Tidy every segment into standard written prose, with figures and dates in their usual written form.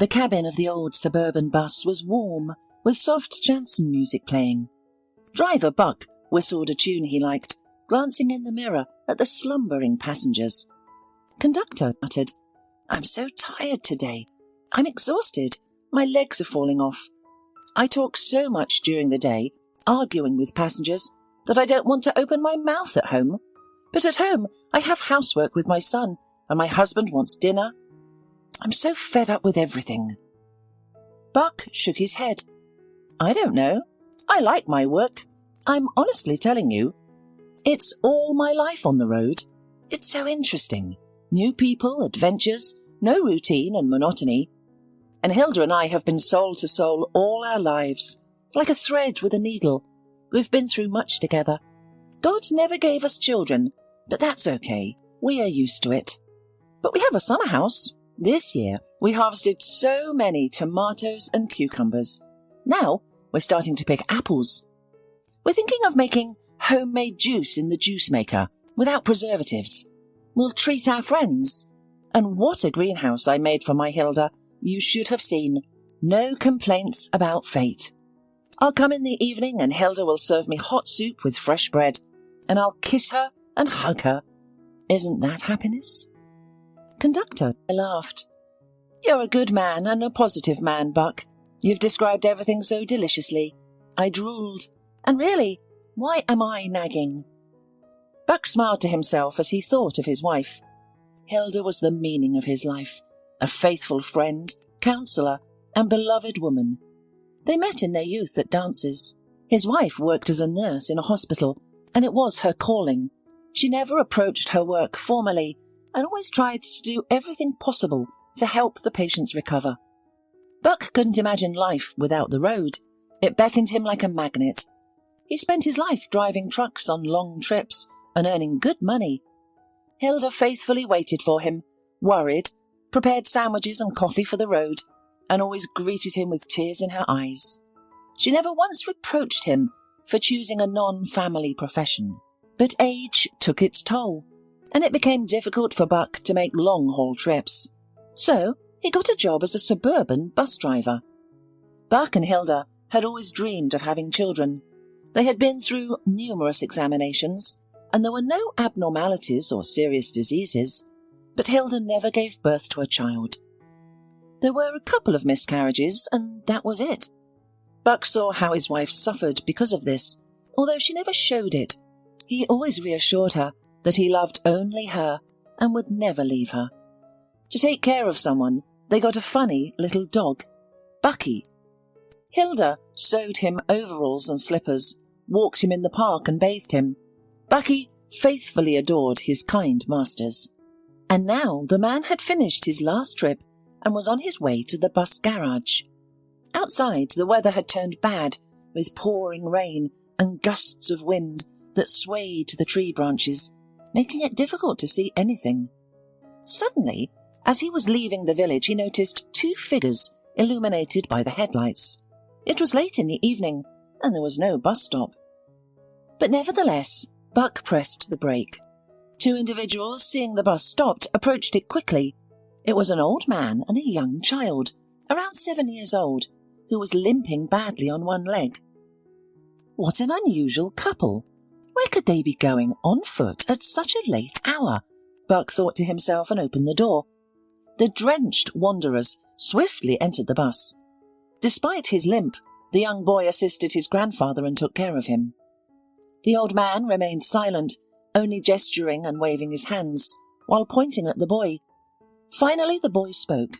The cabin of the old suburban bus was warm, with soft Jansen music playing. Driver Buck whistled a tune he liked, glancing in the mirror at the slumbering passengers. Conductor muttered, "I'm so tired today. I'm exhausted. My legs are falling off. I talk so much during the day, arguing with passengers, that I don't want to open my mouth at home. But at home, I have housework with my son, and my husband wants dinner. I'm so fed up with everything." Buck shook his head. "I don't know. I like my work. I'm honestly telling you. It's all my life on the road. It's so interesting. New people, adventures, no routine and monotony. And Hilda and I have been soul to soul all our lives, like a thread with a needle. We've been through much together. God never gave us children, but that's okay. We are used to it. But we have a summer house. This year, we harvested so many tomatoes and cucumbers. Now, we're starting to pick apples. We're thinking of making homemade juice in the juice maker, without preservatives. We'll treat our friends. And what a greenhouse I made for my Hilda. You should have seen. No complaints about fate. I'll come in the evening and Hilda will serve me hot soup with fresh bread, and I'll kiss her and hug her. Isn't that happiness?" Conductor laughed. "You're a good man and a positive man, Buck. You've described everything so deliciously. I drooled. And really, why am I nagging?" Buck smiled to himself as he thought of his wife. Hilda was the meaning of his life, a faithful friend, counsellor, and beloved woman. They met in their youth at dances. His wife worked as a nurse in a hospital, and it was her calling. She never approached her work formally, and always tried to do everything possible to help the patients recover. Buck couldn't imagine life without the road. It beckoned him like a magnet. He spent his life driving trucks on long trips and earning good money. Hilda faithfully waited for him, worried, prepared sandwiches and coffee for the road, and always greeted him with tears in her eyes. She never once reproached him for choosing a non-family profession. But age took its toll, and it became difficult for Buck to make long-haul trips. So he got a job as a suburban bus driver. Buck and Hilda had always dreamed of having children. They had been through numerous examinations, and there were no abnormalities or serious diseases, but Hilda never gave birth to a child. There were a couple of miscarriages, and that was it. Buck saw how his wife suffered because of this, although she never showed it. He always reassured her that he loved only her and would never leave her. To take care of someone, they got a funny little dog, Bucky. Hilda sewed him overalls and slippers, walked him in the park and bathed him. Bucky faithfully adored his kind masters. And now the man had finished his last trip and was on his way to the bus garage. Outside, the weather had turned bad, with pouring rain and gusts of wind that swayed the tree branches, making it difficult to see anything. Suddenly, as he was leaving the village, he noticed two figures illuminated by the headlights. It was late in the evening, and there was no bus stop. But nevertheless, Buck pressed the brake. Two individuals, seeing the bus stopped, approached it quickly. It was an old man and a young child, around 7 years old, who was limping badly on one leg. What an unusual couple! Where could they be going on foot at such a late hour? Buck thought to himself and opened the door. The drenched wanderers swiftly entered the bus. Despite his limp, the young boy assisted his grandfather and took care of him. The old man remained silent, only gesturing and waving his hands, while pointing at the boy. Finally the boy spoke.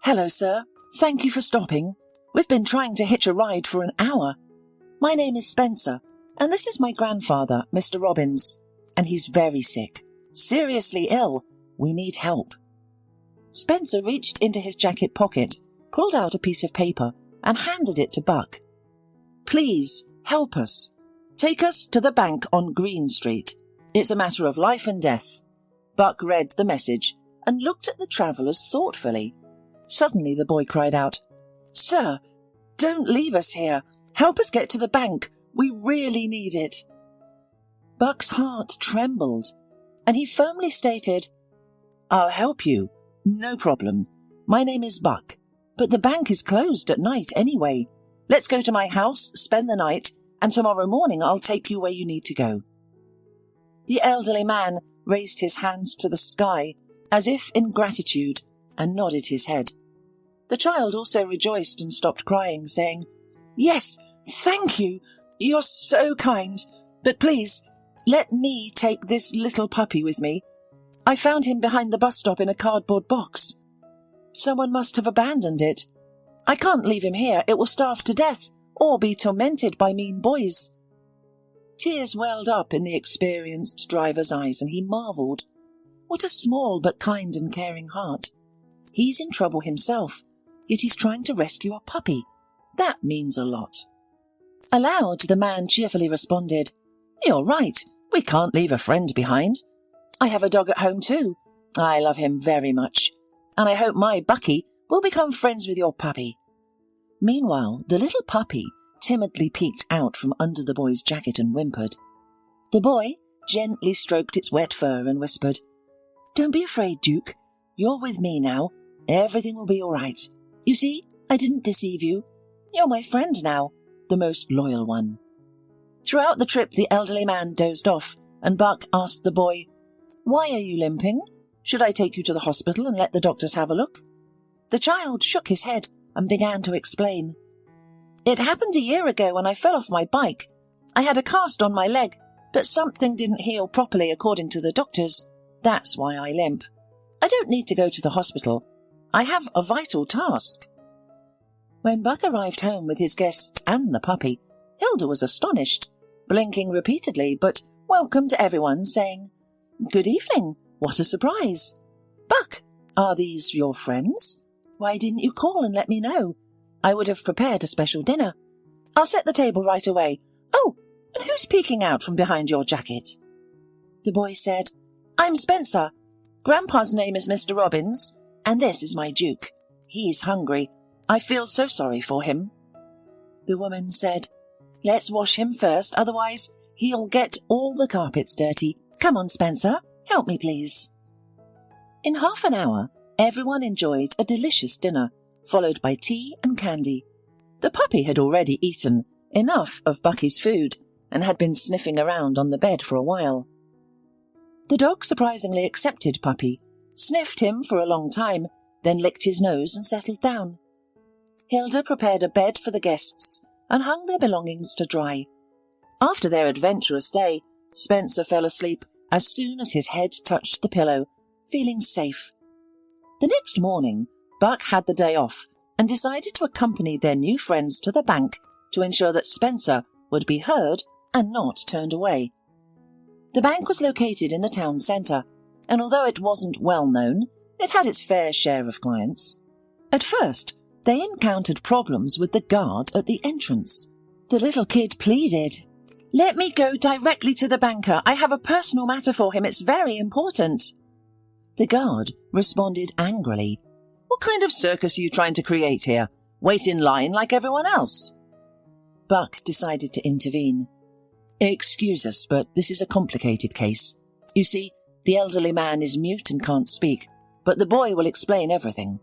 "Hello, sir. Thank you for stopping. We've been trying to hitch a ride for an hour. My name is Spencer, and this is my grandfather, Mr. Robbins, and he's very sick, seriously ill. We need help." Spencer reached into his jacket pocket, pulled out a piece of paper, and handed it to Buck. "Please, help us. Take us to the bank on Green Street. It's a matter of life and death." Buck read the message and looked at the travellers thoughtfully. Suddenly the boy cried out, "Sir, don't leave us here. Help us get to the bank. We really need it." Buck's heart trembled, and he firmly stated, "I'll help you. No problem. My name is Buck. But the bank is closed at night anyway. Let's go to my house, spend the night, and tomorrow morning I'll take you where you need to go." The elderly man raised his hands to the sky, as if in gratitude, and nodded his head. The child also rejoiced and stopped crying, saying, "Yes, thank you. You're so kind. But please, let me take this little puppy with me. I found him behind the bus stop in a cardboard box. Someone must have abandoned it. I can't leave him here. It will starve to death or be tormented by mean boys." Tears welled up in the experienced driver's eyes, and he marvelled. What a small but kind and caring heart. He's in trouble himself, yet he's trying to rescue a puppy. That means a lot. Aloud, the man cheerfully responded, "You're right. We can't leave a friend behind. I have a dog at home too. I love him very much, and I hope my Bucky will become friends with your puppy." Meanwhile, the little puppy timidly peeked out from under the boy's jacket and whimpered. The boy gently stroked its wet fur and whispered, "Don't be afraid, Duke. You're with me now. Everything will be all right. You see, I didn't deceive you. You're my friend now, the most loyal one." Throughout the trip, the elderly man dozed off, and Buck asked the boy, "Why are you limping? Should I take you to the hospital and let the doctors have a look?" The child shook his head and began to explain. "It happened a year ago when I fell off my bike. I had a cast on my leg, but something didn't heal properly according to the doctors. That's why I limp. I don't need to go to the hospital. I have a vital task." When Buck arrived home with his guests and the puppy, Hilda was astonished, blinking repeatedly, but welcomed everyone, saying, "Good evening. What a surprise. Buck, are these your friends? Why didn't you call and let me know? I would have prepared a special dinner. I'll set the table right away. Oh, and who's peeking out from behind your jacket?" The boy said, "I'm Spencer. Grandpa's name is Mr. Robbins, and this is my Duke. He's hungry. I feel so sorry for him." The woman said, "Let's wash him first, otherwise he'll get all the carpets dirty. Come on, Spencer, help me please." In half an hour, everyone enjoyed a delicious dinner, followed by tea and candy. The puppy had already eaten enough of Bucky's food and had been sniffing around on the bed for a while. The dog surprisingly accepted Puppy, sniffed him for a long time, then licked his nose and settled down. Hilda prepared a bed for the guests and hung their belongings to dry. After their adventurous day, Spencer fell asleep as soon as his head touched the pillow, feeling safe. The next morning, Buck had the day off and decided to accompany their new friends to the bank to ensure that Spencer would be heard and not turned away. The bank was located in the town centre, and although it wasn't well known, it had its fair share of clients. At first, they encountered problems with the guard at the entrance. The little kid pleaded, "Let me go directly to the banker. I have a personal matter for him. It's very important." The guard responded angrily, "What kind of circus are you trying to create here? Wait in line like everyone else." Buck decided to intervene. "Excuse us, but this is a complicated case. You see, the elderly man is mute and can't speak, but the boy will explain everything.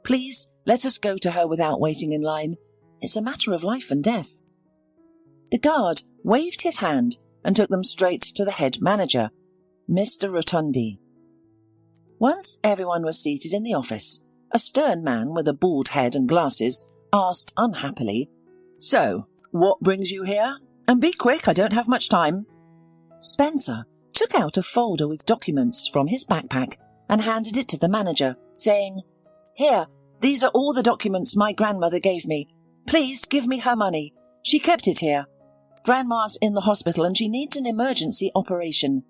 Please, let us go to her without waiting in line. It's a matter of life and death." The guard waved his hand and took them straight to the head manager, Mr. Rotundi. Once everyone was seated in the office, a stern man with a bald head and glasses asked unhappily, "So, what brings you here? And be quick, I don't have much time." Spencer took out a folder with documents from his backpack and handed it to the manager, saying, "Here, these are all the documents my grandmother gave me. Please give me her money. She kept it here. Grandma's in the hospital and she needs an emergency operation."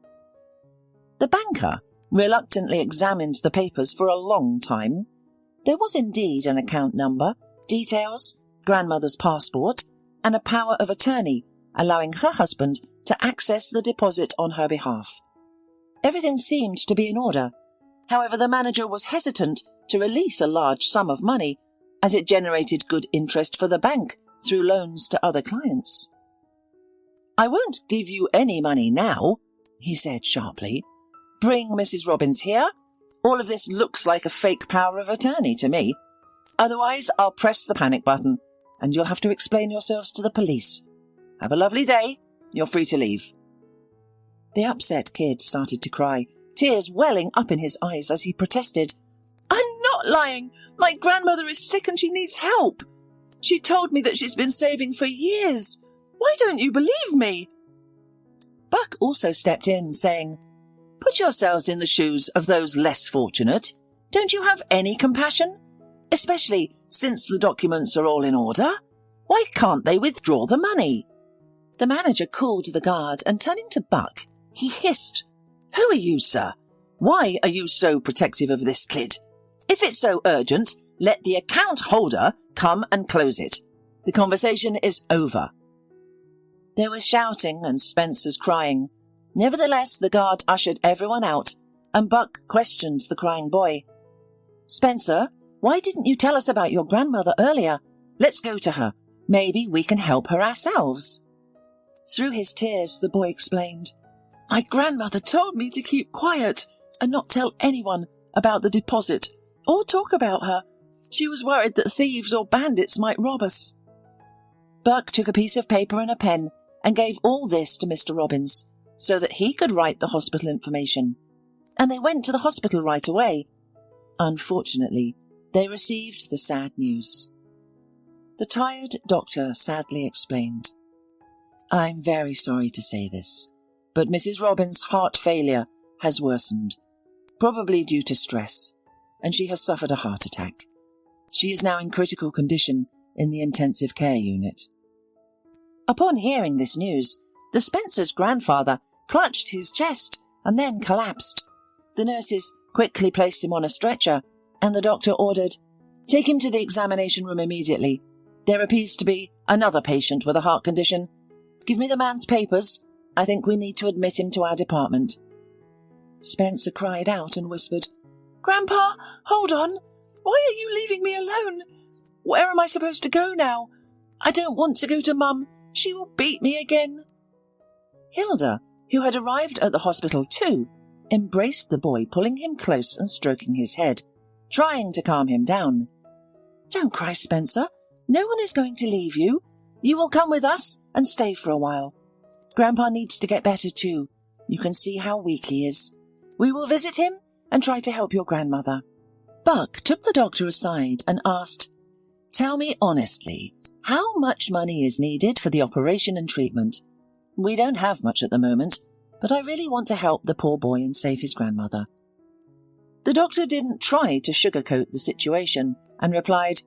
The banker reluctantly examined the papers for a long time. There was indeed an account number, details, grandmother's passport, and a power of attorney allowing her husband to access the deposit on her behalf. Everything seemed to be in order. However, the manager was hesitant to release a large sum of money, as it generated good interest for the bank through loans to other clients. "I won't give you any money now," he said sharply. "Bring Mrs. Robbins here. All of this looks like a fake power of attorney to me. Otherwise, I'll press the panic button, and you'll have to explain yourselves to the police. Have a lovely day. You're free to leave." The upset kid started to cry, tears welling up in his eyes as he protested. "I'm not lying. My grandmother is sick and she needs help. She told me that she's been saving for years. Why don't you believe me?" Buck also stepped in, saying, "Put yourselves in the shoes of those less fortunate. Don't you have any compassion? Especially since the documents are all in order? Why can't they withdraw the money?" The manager called the guard, and turning to Buck, he hissed, "Who are you, sir? Why are you so protective of this kid? If it's so urgent, let the account holder come and close it. The conversation is over." There was shouting and Spencer's crying. Nevertheless, the guard ushered everyone out, and Buck questioned the crying boy. "Spencer, why didn't you tell us about your grandmother earlier? Let's go to her. Maybe we can help her ourselves." Through his tears, the boy explained, "My grandmother told me to keep quiet and not tell anyone about the deposit or talk about her. She was worried that thieves or bandits might rob us." Buck took a piece of paper and a pen and gave all this to Mr. Robbins so that he could write the hospital information. And they went to the hospital right away. Unfortunately, they received the sad news. The tired doctor sadly explained, "I'm very sorry to say this, but Mrs. Robbins' heart failure has worsened, probably due to stress, and she has suffered a heart attack. She is now in critical condition in the intensive care unit." Upon hearing this news, the Spencer's grandfather clutched his chest and then collapsed. The nurses quickly placed him on a stretcher, and the doctor ordered, "Take him to the examination room immediately. There appears to be another patient with a heart condition. Give me the man's papers. I think we need to admit him to our department." Spencer cried out and whispered, "Grandpa, hold on. Why are you leaving me alone? Where am I supposed to go now? I don't want to go to Mum. She will beat me again." Hilda, who had arrived at the hospital too, embraced the boy, pulling him close and stroking his head, trying to calm him down. "Don't cry, Spencer. No one is going to leave you. You will come with us and stay for a while. Grandpa needs to get better too. You can see how weak he is. We will visit him and try to help your grandmother." Buck took the doctor aside and asked, "Tell me honestly, how much money is needed for the operation and treatment? We don't have much at the moment, but I really want to help the poor boy and save his grandmother." The doctor didn't try to sugarcoat the situation and replied,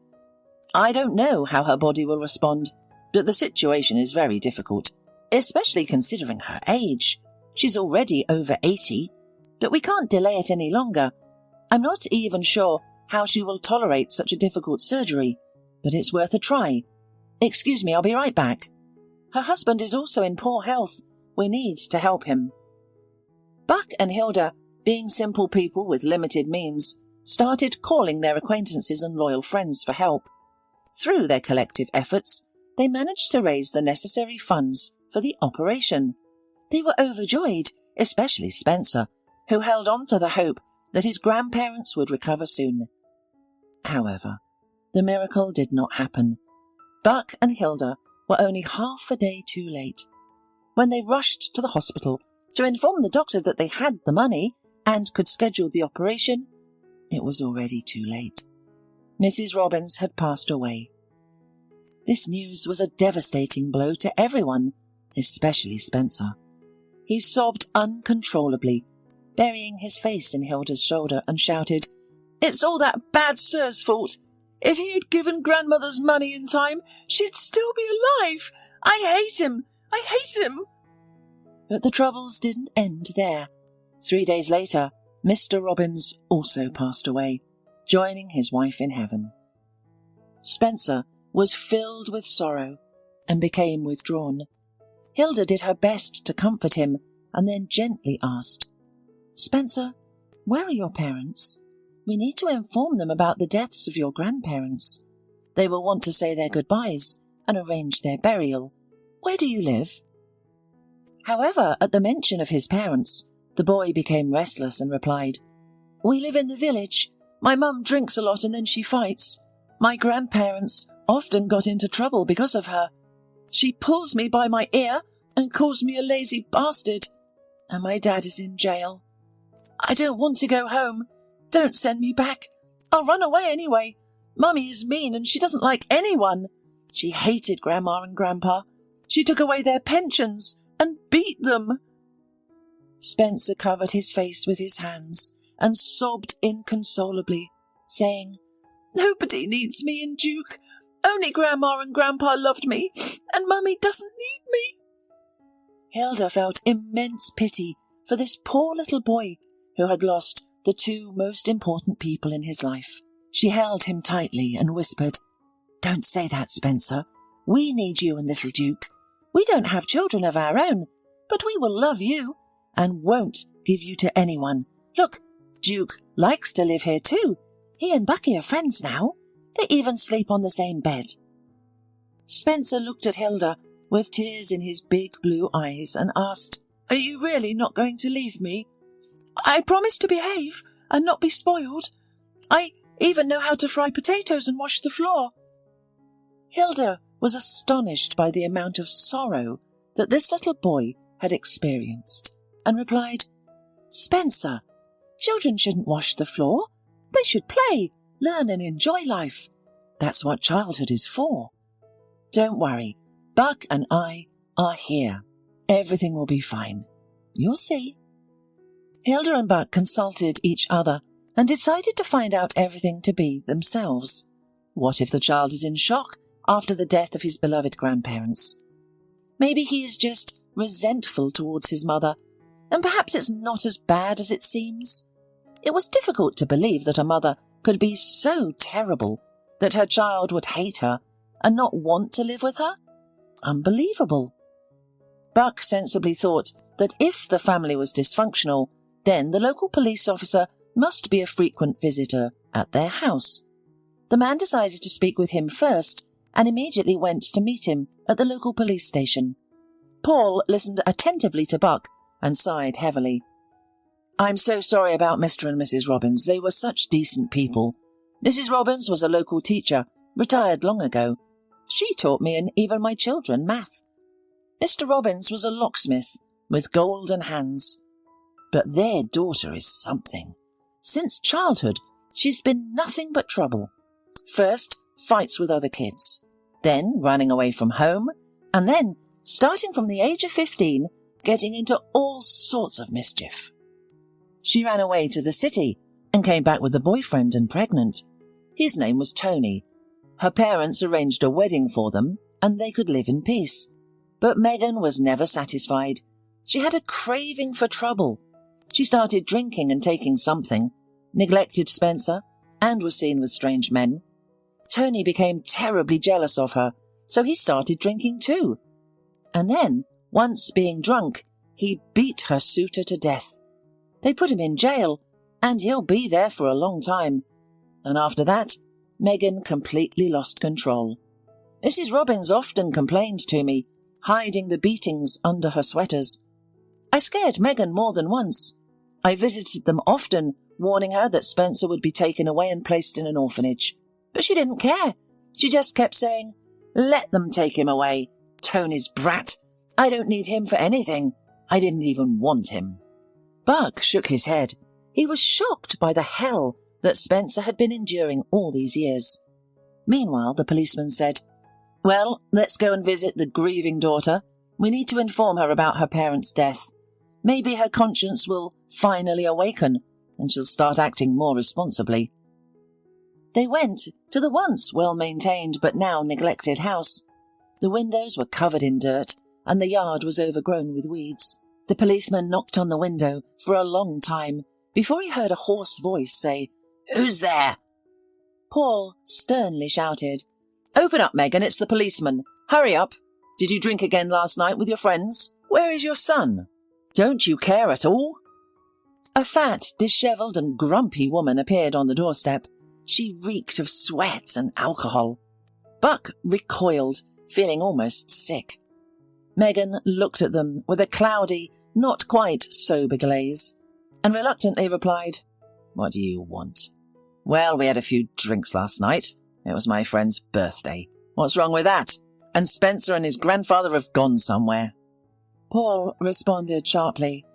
"I don't know how her body will respond, but the situation is very difficult, especially considering her age. She's already over 80, but we can't delay it any longer. I'm not even sure how she will tolerate such a difficult surgery, but it's worth a try. Excuse me, I'll be right back. Her husband is also in poor health. We need to help him." Buck and Hilda, being simple people with limited means, started calling their acquaintances and loyal friends for help. Through their collective efforts, they managed to raise the necessary funds for the operation. They were overjoyed, especially Spencer, who held on to the hope that his grandparents would recover soon. However, the miracle did not happen. Buck and Hilda were only half a day too late. When they rushed to the hospital to inform the doctor that they had the money and could schedule the operation, it was already too late. Mrs. Robbins had passed away. This news was a devastating blow to everyone, especially Spencer. He sobbed uncontrollably, burying his face in Hilda's shoulder, and shouted, "It's all that bad sir's fault. If he had given grandmother's money in time, she'd still be alive. I hate him. I hate him." But the troubles didn't end there. 3 days later, Mr. Robbins also passed away, joining his wife in heaven. Spencer was filled with sorrow and became withdrawn. Hilda did her best to comfort him and then gently asked, "Spencer, where are your parents? We need to inform them about the deaths of your grandparents. They will want to say their goodbyes and arrange their burial. Where do you live?" However, at the mention of his parents, the boy became restless and replied, "We live in the village. My mum drinks a lot and then she fights. My grandparents often got into trouble because of her. She pulls me by my ear and calls me a lazy bastard, and my dad is in jail. I don't want to go home. Don't send me back. I'll run away anyway. Mummy is mean and she doesn't like anyone. She hated Grandma and Grandpa. She took away their pensions and beat them. Spencer covered his face with his hands and sobbed inconsolably, saying, Nobody needs me in Duke. Only Grandma and Grandpa loved me, and Mummy doesn't need me. Hilda felt immense pity for this poor little boy who had lost the two most important people in his life. She held him tightly and whispered, Don't say that, Spencer. We need you and little Duke. We don't have children of our own, but we will love you and won't give you to anyone. Look, Duke likes to live here too. He and Bucky are friends now. They even sleep on the same bed. Spencer looked at Hilda with tears in his big blue eyes and asked, Are you really not going to leave me? I promise to behave and not be spoiled. I even know how to fry potatoes and wash the floor. Hilda was astonished by the amount of sorrow that this little boy had experienced and replied, Spencer, children shouldn't wash the floor. They should play, learn and enjoy life. That's what childhood is for. Don't worry, Buck and I are here. Everything will be fine. You'll see. Hilda and Buck consulted each other and decided to find out everything to be themselves. What if the child is in shock after the death of his beloved grandparents? Maybe he is just resentful towards his mother, and perhaps it's not as bad as it seems. It was difficult to believe that a mother could be so terrible that her child would hate her and not want to live with her. Unbelievable. Buck sensibly thought that if the family was dysfunctional, then the local police officer must be a frequent visitor at their house. The man decided to speak with him first and immediately went to meet him at the local police station. Paul listened attentively to Buck and sighed heavily. I'm so sorry about Mr. and Mrs. Robbins. They were such decent people. Mrs. Robbins was a local teacher, retired long ago. She taught me and even my children math. Mr. Robbins was a locksmith with golden hands. But their daughter is something. Since childhood, she's been nothing but trouble. First, fights with other kids. Then, running away from home. And then, starting from the age of 15, getting into all sorts of mischief. She ran away to the city and came back with a boyfriend and pregnant. His name was Tony. Her parents arranged a wedding for them and they could live in peace. But Megan was never satisfied. She had a craving for trouble. She started drinking and taking something, neglected Spencer, and was seen with strange men. Tony became terribly jealous of her, so he started drinking too. And then, once being drunk, he beat her suitor to death. They put him in jail, and he'll be there for a long time. And after that, Megan completely lost control. Mrs. Robbins often complained to me, hiding the beatings under her sweaters. I scared Megan more than once. I visited them often, warning her that Spencer would be taken away and placed in an orphanage. But she didn't care. She just kept saying, "Let them take him away. Tony's brat. I don't need him for anything. I didn't even want him." Buck shook his head. He was shocked by the hell that Spencer had been enduring all these years. Meanwhile, the policeman said, "Well, let's go and visit the grieving daughter. We need to inform her about her parents' death. Maybe her conscience will finally awaken, and she'll start acting more responsibly." They went to the once well-maintained but now neglected house. The windows were covered in dirt, and the yard was overgrown with weeds. The policeman knocked on the window for a long time before he heard a hoarse voice say, "Who's there?" Paul sternly shouted, "Open up, Megan, it's the policeman. Hurry up. Did you drink again last night with your friends? Where is your son? Don't you care at all?" A fat, dishevelled and grumpy woman appeared on the doorstep. She reeked of sweat and alcohol. Buck recoiled, feeling almost sick. Megan looked at them with a cloudy, not quite sober glaze, and reluctantly replied, "What do you want?" "Well, we had a few drinks last night. It was my friend's birthday. What's wrong with that? And Spencer and his grandfather have gone somewhere." Paul responded sharply,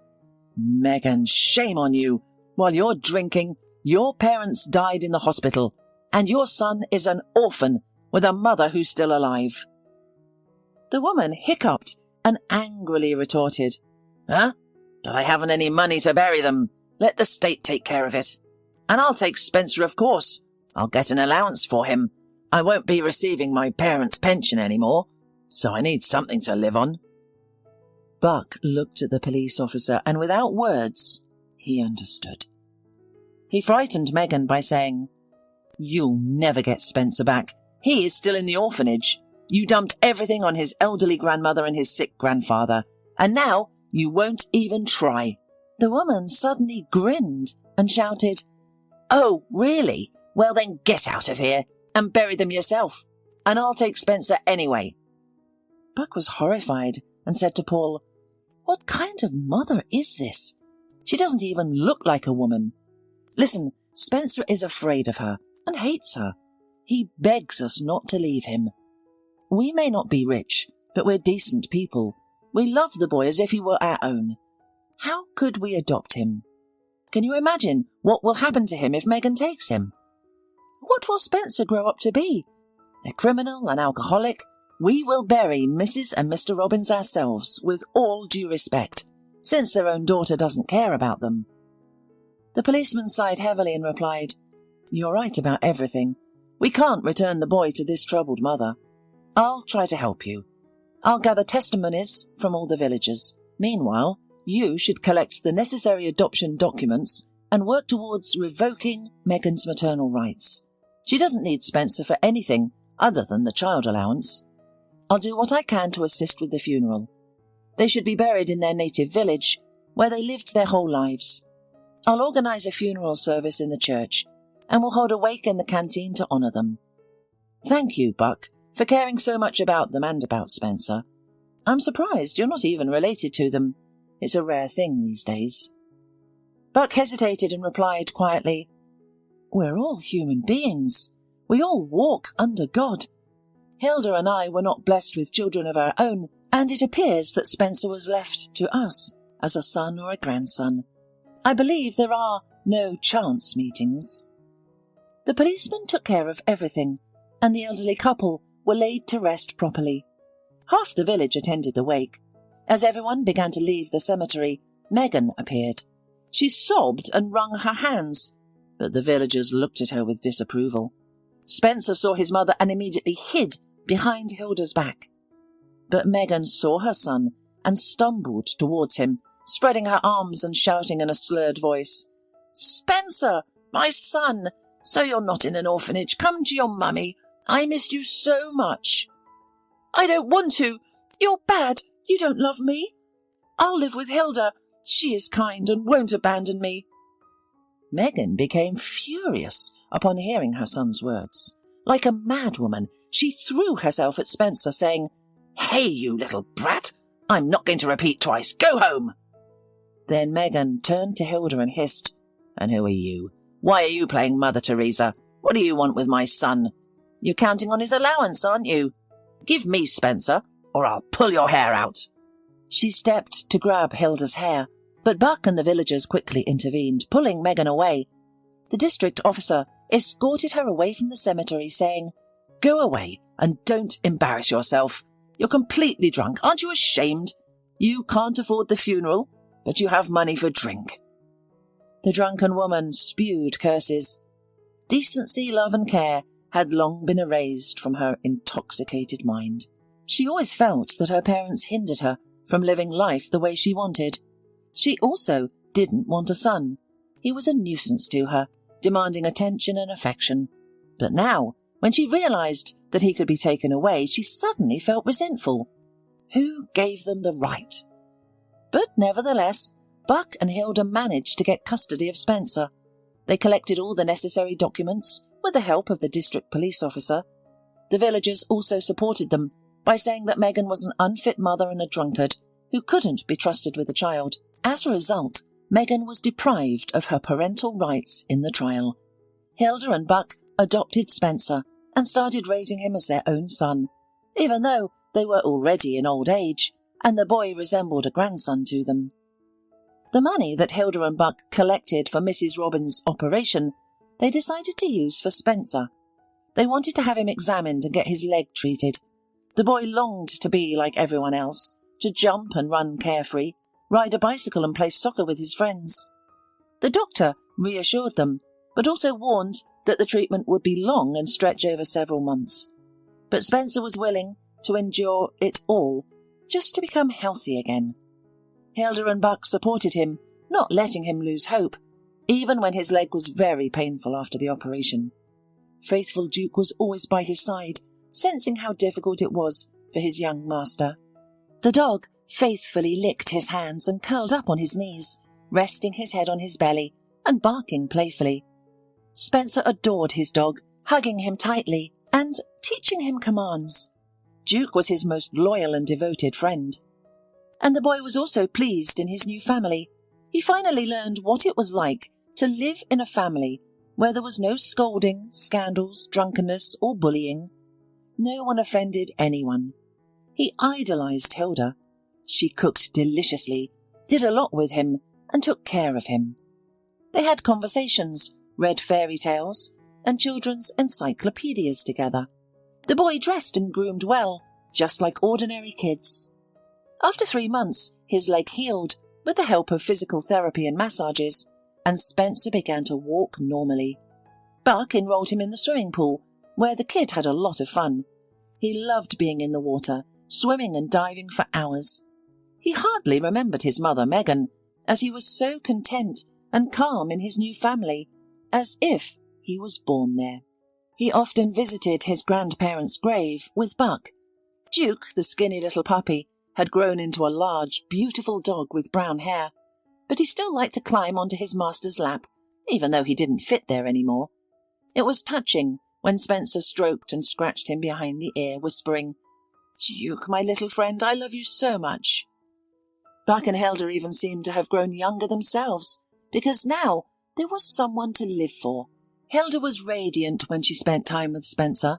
"Megan, shame on you. While you're drinking, your parents died in the hospital, and your son is an orphan with a mother who's still alive." The woman hiccuped and angrily retorted, "Huh? But I haven't any money to bury them. Let the state take care of it. And I'll take Spencer, of course. I'll get an allowance for him. I won't be receiving my parents' pension anymore, so I need something to live on." Buck looked at the police officer, and without words, he understood. He frightened Megan by saying, "You'll never get Spencer back. He is still in the orphanage. You dumped everything on his elderly grandmother and his sick grandfather, and now you won't even try." The woman suddenly grinned and shouted, "Oh, really? Well then get out of here and bury them yourself, and I'll take Spencer anyway." Buck was horrified and said to Paul, "What kind of mother is this? She doesn't even look like a woman. Listen, Spencer is afraid of her and hates her. He begs us not to leave him. We may not be rich, but we're decent people. We love the boy as if he were our own. How could we adopt him? Can you imagine what will happen to him if Megan takes him? What will Spencer grow up to be? A criminal, an alcoholic? We will bury Mrs. and Mr. Robbins ourselves, with all due respect, since their own daughter doesn't care about them." The policeman sighed heavily and replied, "You're right about everything. We can't return the boy to this troubled mother. I'll try to help you. I'll gather testimonies from all the villagers. Meanwhile, you should collect the necessary adoption documents and work towards revoking Megan's maternal rights. She doesn't need Spencer for anything other than the child allowance. I'll do what I can to assist with the funeral. They should be buried in their native village, where they lived their whole lives. I'll organise a funeral service in the church, and we'll hold a wake in the canteen to honour them. Thank you, Buck, for caring so much about them and about Spencer. I'm surprised you're not even related to them. It's a rare thing these days." Buck hesitated and replied quietly, "We're all human beings. We all walk under God. Hilda and I were not blessed with children of our own, and it appears that Spencer was left to us as a son or a grandson. I believe there are no chance meetings." The policeman took care of everything, and the elderly couple were laid to rest properly. Half the village attended the wake. As everyone began to leave the cemetery, Megan appeared. She sobbed and wrung her hands, but the villagers looked at her with disapproval. Spencer saw his mother and immediately hid behind Hilda's back. But Megan saw her son and stumbled towards him, spreading her arms and shouting in a slurred voice, "Spencer, my son! So you're not in an orphanage. Come to your mummy. I missed you so much." "I don't want to. You're bad. You don't love me. I'll live with Hilda. She is kind and won't abandon me." Megan became furious upon hearing her son's words. Like a madwoman, she threw herself at Spencer, saying, "Hey, you little brat! I'm not going to repeat twice. Go home!" Then Megan turned to Hilda and hissed, "And who are you? Why are you playing Mother Teresa? What do you want with my son? You're counting on his allowance, aren't you? Give me Spencer, or I'll pull your hair out." She stepped to grab Hilda's hair, but Buck and the villagers quickly intervened, pulling Megan away. The district officer escorted her away from the cemetery, saying, "Go away and don't embarrass yourself. You're completely drunk. Aren't you ashamed? You can't afford the funeral, but you have money for drink." The drunken woman spewed curses. Decency, love and care had long been erased from her intoxicated mind. She always felt that her parents hindered her from living life the way she wanted. She also didn't want a son. He was a nuisance to her, demanding attention and affection. But now, when she realized that he could be taken away, she suddenly felt resentful. Who gave them the right? But nevertheless, Buck and Hilda managed to get custody of Spencer. They collected all the necessary documents with the help of the district police officer. The villagers also supported them by saying that Megan was an unfit mother and a drunkard who couldn't be trusted with a child. As a result, Megan was deprived of her parental rights in the trial. Hilda and Buck adopted Spencer, and started raising him as their own son, even though they were already in old age and the boy resembled a grandson to them. The money that Hilda and Buck collected for Mrs. Robin's operation they decided to use for Spencer. They wanted to have him examined and get his leg treated. The boy longed to be like everyone else, to jump and run carefree, ride a bicycle and play soccer with his friends. The doctor reassured them, but also warned that the treatment would be long and stretch over several months. But Spencer was willing to endure it all, just to become healthy again. Hilda and Buck supported him, not letting him lose hope, even when his leg was very painful after the operation. Faithful Duke was always by his side, sensing how difficult it was for his young master. The dog faithfully licked his hands and curled up on his knees, resting his head on his belly and barking playfully. Spencer adored his dog, hugging him tightly and teaching him commands. Duke was his most loyal and devoted friend. And the boy was also pleased in his new family. He finally learned what it was like to live in a family where there was no scolding, scandals, drunkenness, or bullying. No one offended anyone. He idolized Hilda. She cooked deliciously, did a lot with him, and took care of him. They had conversations, read fairy tales, and children's encyclopedias together. The boy dressed and groomed well, just like ordinary kids. After 3 months, his leg healed with the help of physical therapy and massages, and Spencer began to walk normally. Buck enrolled him in the swimming pool, where the kid had a lot of fun. He loved being in the water, swimming and diving for hours. He hardly remembered his mother, Megan, as he was so content and calm in his new family, as if he was born there. He often visited his grandparents' grave with Buck. Duke, the skinny little puppy, had grown into a large, beautiful dog with brown hair, but he still liked to climb onto his master's lap, even though he didn't fit there anymore. It was touching when Spencer stroked and scratched him behind the ear, whispering, "Duke, my little friend, I love you so much." Buck and Hilda even seemed to have grown younger themselves, because now there was someone to live for. Hilda was radiant when she spent time with Spencer,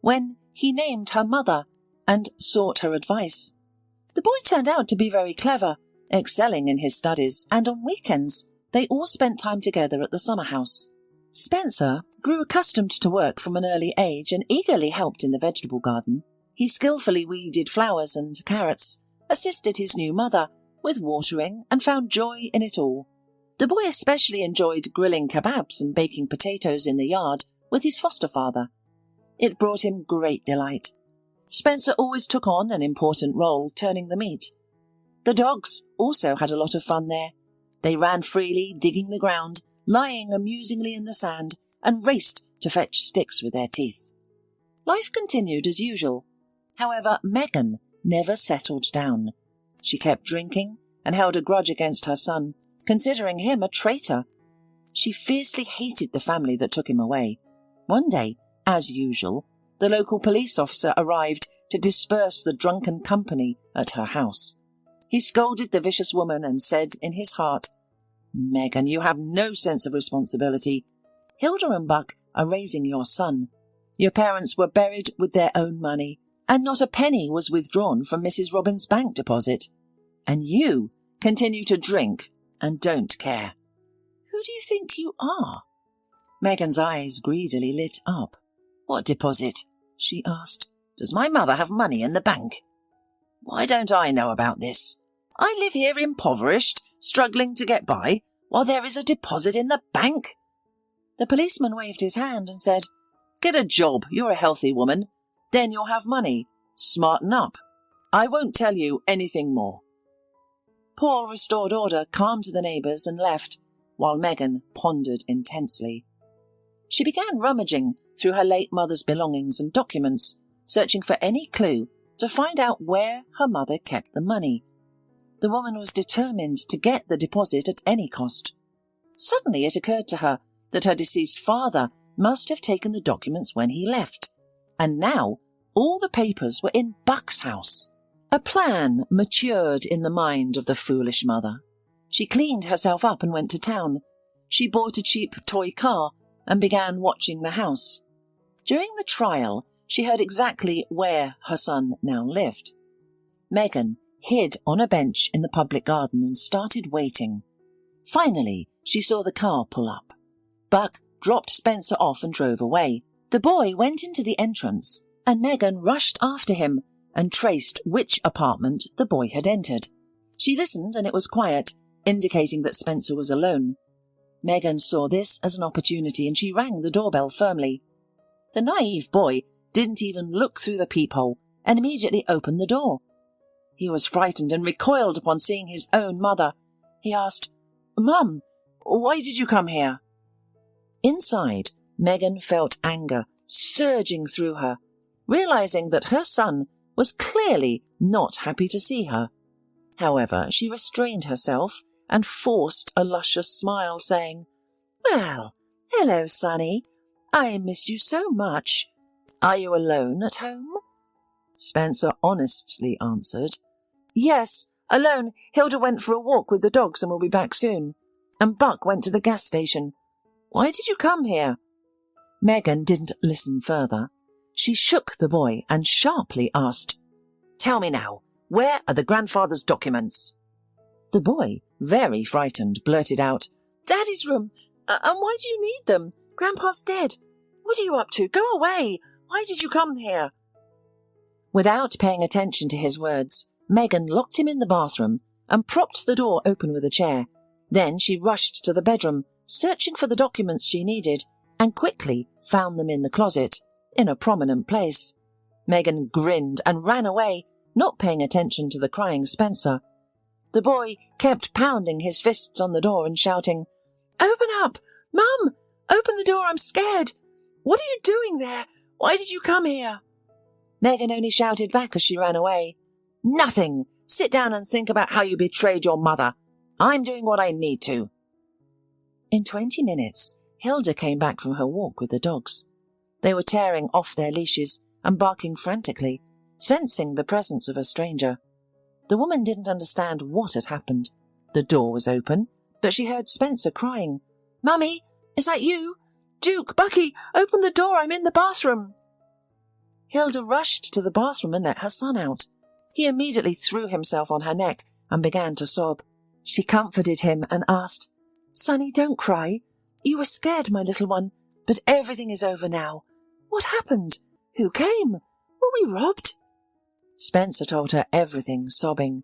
when he named her mother and sought her advice. The boy turned out to be very clever, excelling in his studies, and on weekends they all spent time together at the summer house. Spencer grew accustomed to work from an early age and eagerly helped in the vegetable garden. He skillfully weeded flowers and carrots, assisted his new mother with watering, and found joy in it all. The boy especially enjoyed grilling kebabs and baking potatoes in the yard with his foster father. It brought him great delight. Spencer always took on an important role turning the meat. The dogs also had a lot of fun there. They ran freely, digging the ground, lying amusingly in the sand, and raced to fetch sticks with their teeth. Life continued as usual. However, Megan never settled down. She kept drinking and held a grudge against her son, considering him a traitor. She fiercely hated the family that took him away. One day, as usual, the local police officer arrived to disperse the drunken company at her house. He scolded the vicious woman and said in his heart, "Megan, you have no sense of responsibility. Hilda and Buck are raising your son. Your parents were buried with their own money, and not a penny was withdrawn from Mrs. Robin's bank deposit. And you continue to drink and don't care. Who do you think you are?" Megan's eyes greedily lit up. "What deposit?" she asked. "Does my mother have money in the bank? Why don't I know about this? I live here impoverished, struggling to get by, while there is a deposit in the bank." The policeman waved his hand and said, "Get a job, you're a healthy woman. Then you'll have money. Smarten up. I won't tell you anything more." Paul restored order, calmed the neighbours, and left, while Megan pondered intensely. She began rummaging through her late mother's belongings and documents, searching for any clue to find out where her mother kept the money. The woman was determined to get the deposit at any cost. Suddenly it occurred to her that her deceased father must have taken the documents when he left, and now all the papers were in Buck's house. A plan matured in the mind of the foolish mother. She cleaned herself up and went to town. She bought a cheap toy car and began watching the house. During the trial, she heard exactly where her son now lived. Megan hid on a bench in the public garden and started waiting. Finally, she saw the car pull up. Buck dropped Spencer off and drove away. The boy went into the entrance, and Megan rushed after him and traced which apartment the boy had entered. She listened, and it was quiet, indicating that Spencer was alone. Megan saw this as an opportunity, and she rang the doorbell firmly. The naive boy didn't even look through the peephole and immediately opened the door. He was frightened and recoiled upon seeing his own mother. He asked, "Mum, why did you come here?" Inside, Megan felt anger surging through her, realizing that her son was clearly not happy to see her. However, she restrained herself and forced a luscious smile, saying, "Well, hello, Sonny. I missed you so much. Are you alone at home?" Spencer honestly answered, "Yes, alone. Hilda went for a walk with the dogs and will be back soon. And Buck went to the gas station. Why did you come here?" Megan didn't listen further. She shook the boy and sharply asked, "Tell me now, where are the grandfather's documents?" The boy, very frightened, blurted out, "Daddy's room. And why do you need them? Grandpa's dead. What are you up to? Go away. Why did you come here?" Without paying attention to his words, Megan locked him in the bathroom and propped the door open with a chair. Then she rushed to the bedroom, searching for the documents she needed, and quickly found them in the closet, in a prominent place. Megan grinned and ran away, not paying attention to the crying Spencer. The boy kept pounding his fists on the door and shouting, "Open up! Mum! Open the door, I'm scared! What are you doing there? Why did you come here?" Megan only shouted back as she ran away, "Nothing! Sit down and think about how you betrayed your mother. I'm doing what I need to." In 20 minutes, Hilda came back from her walk with the dogs. They were tearing off their leashes and barking frantically, sensing the presence of a stranger. The woman didn't understand what had happened. The door was open, but she heard Spencer crying, "Mummy, is that you? Duke, Bucky, open the door, I'm in the bathroom." Hilda rushed to the bathroom and let her son out. He immediately threw himself on her neck and began to sob. She comforted him and asked, "Sonny, don't cry. You were scared, my little one, but everything is over now. What happened? Who came? Were we robbed?" Spencer told her everything, sobbing.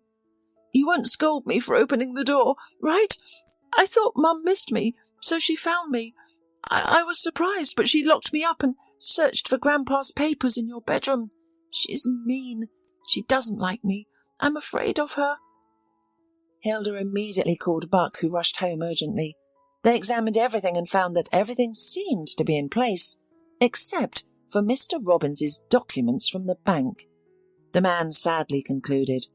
"You won't scold me for opening the door, right? I thought Mum missed me, so she found me. I was surprised, but she locked me up and searched for Grandpa's papers in your bedroom. She's mean. She doesn't like me. I'm afraid of her." Hilda immediately called Buck, who rushed home urgently. They examined everything and found that everything seemed to be in place, except for Mr. Robbins's documents from the bank. The man sadly concluded,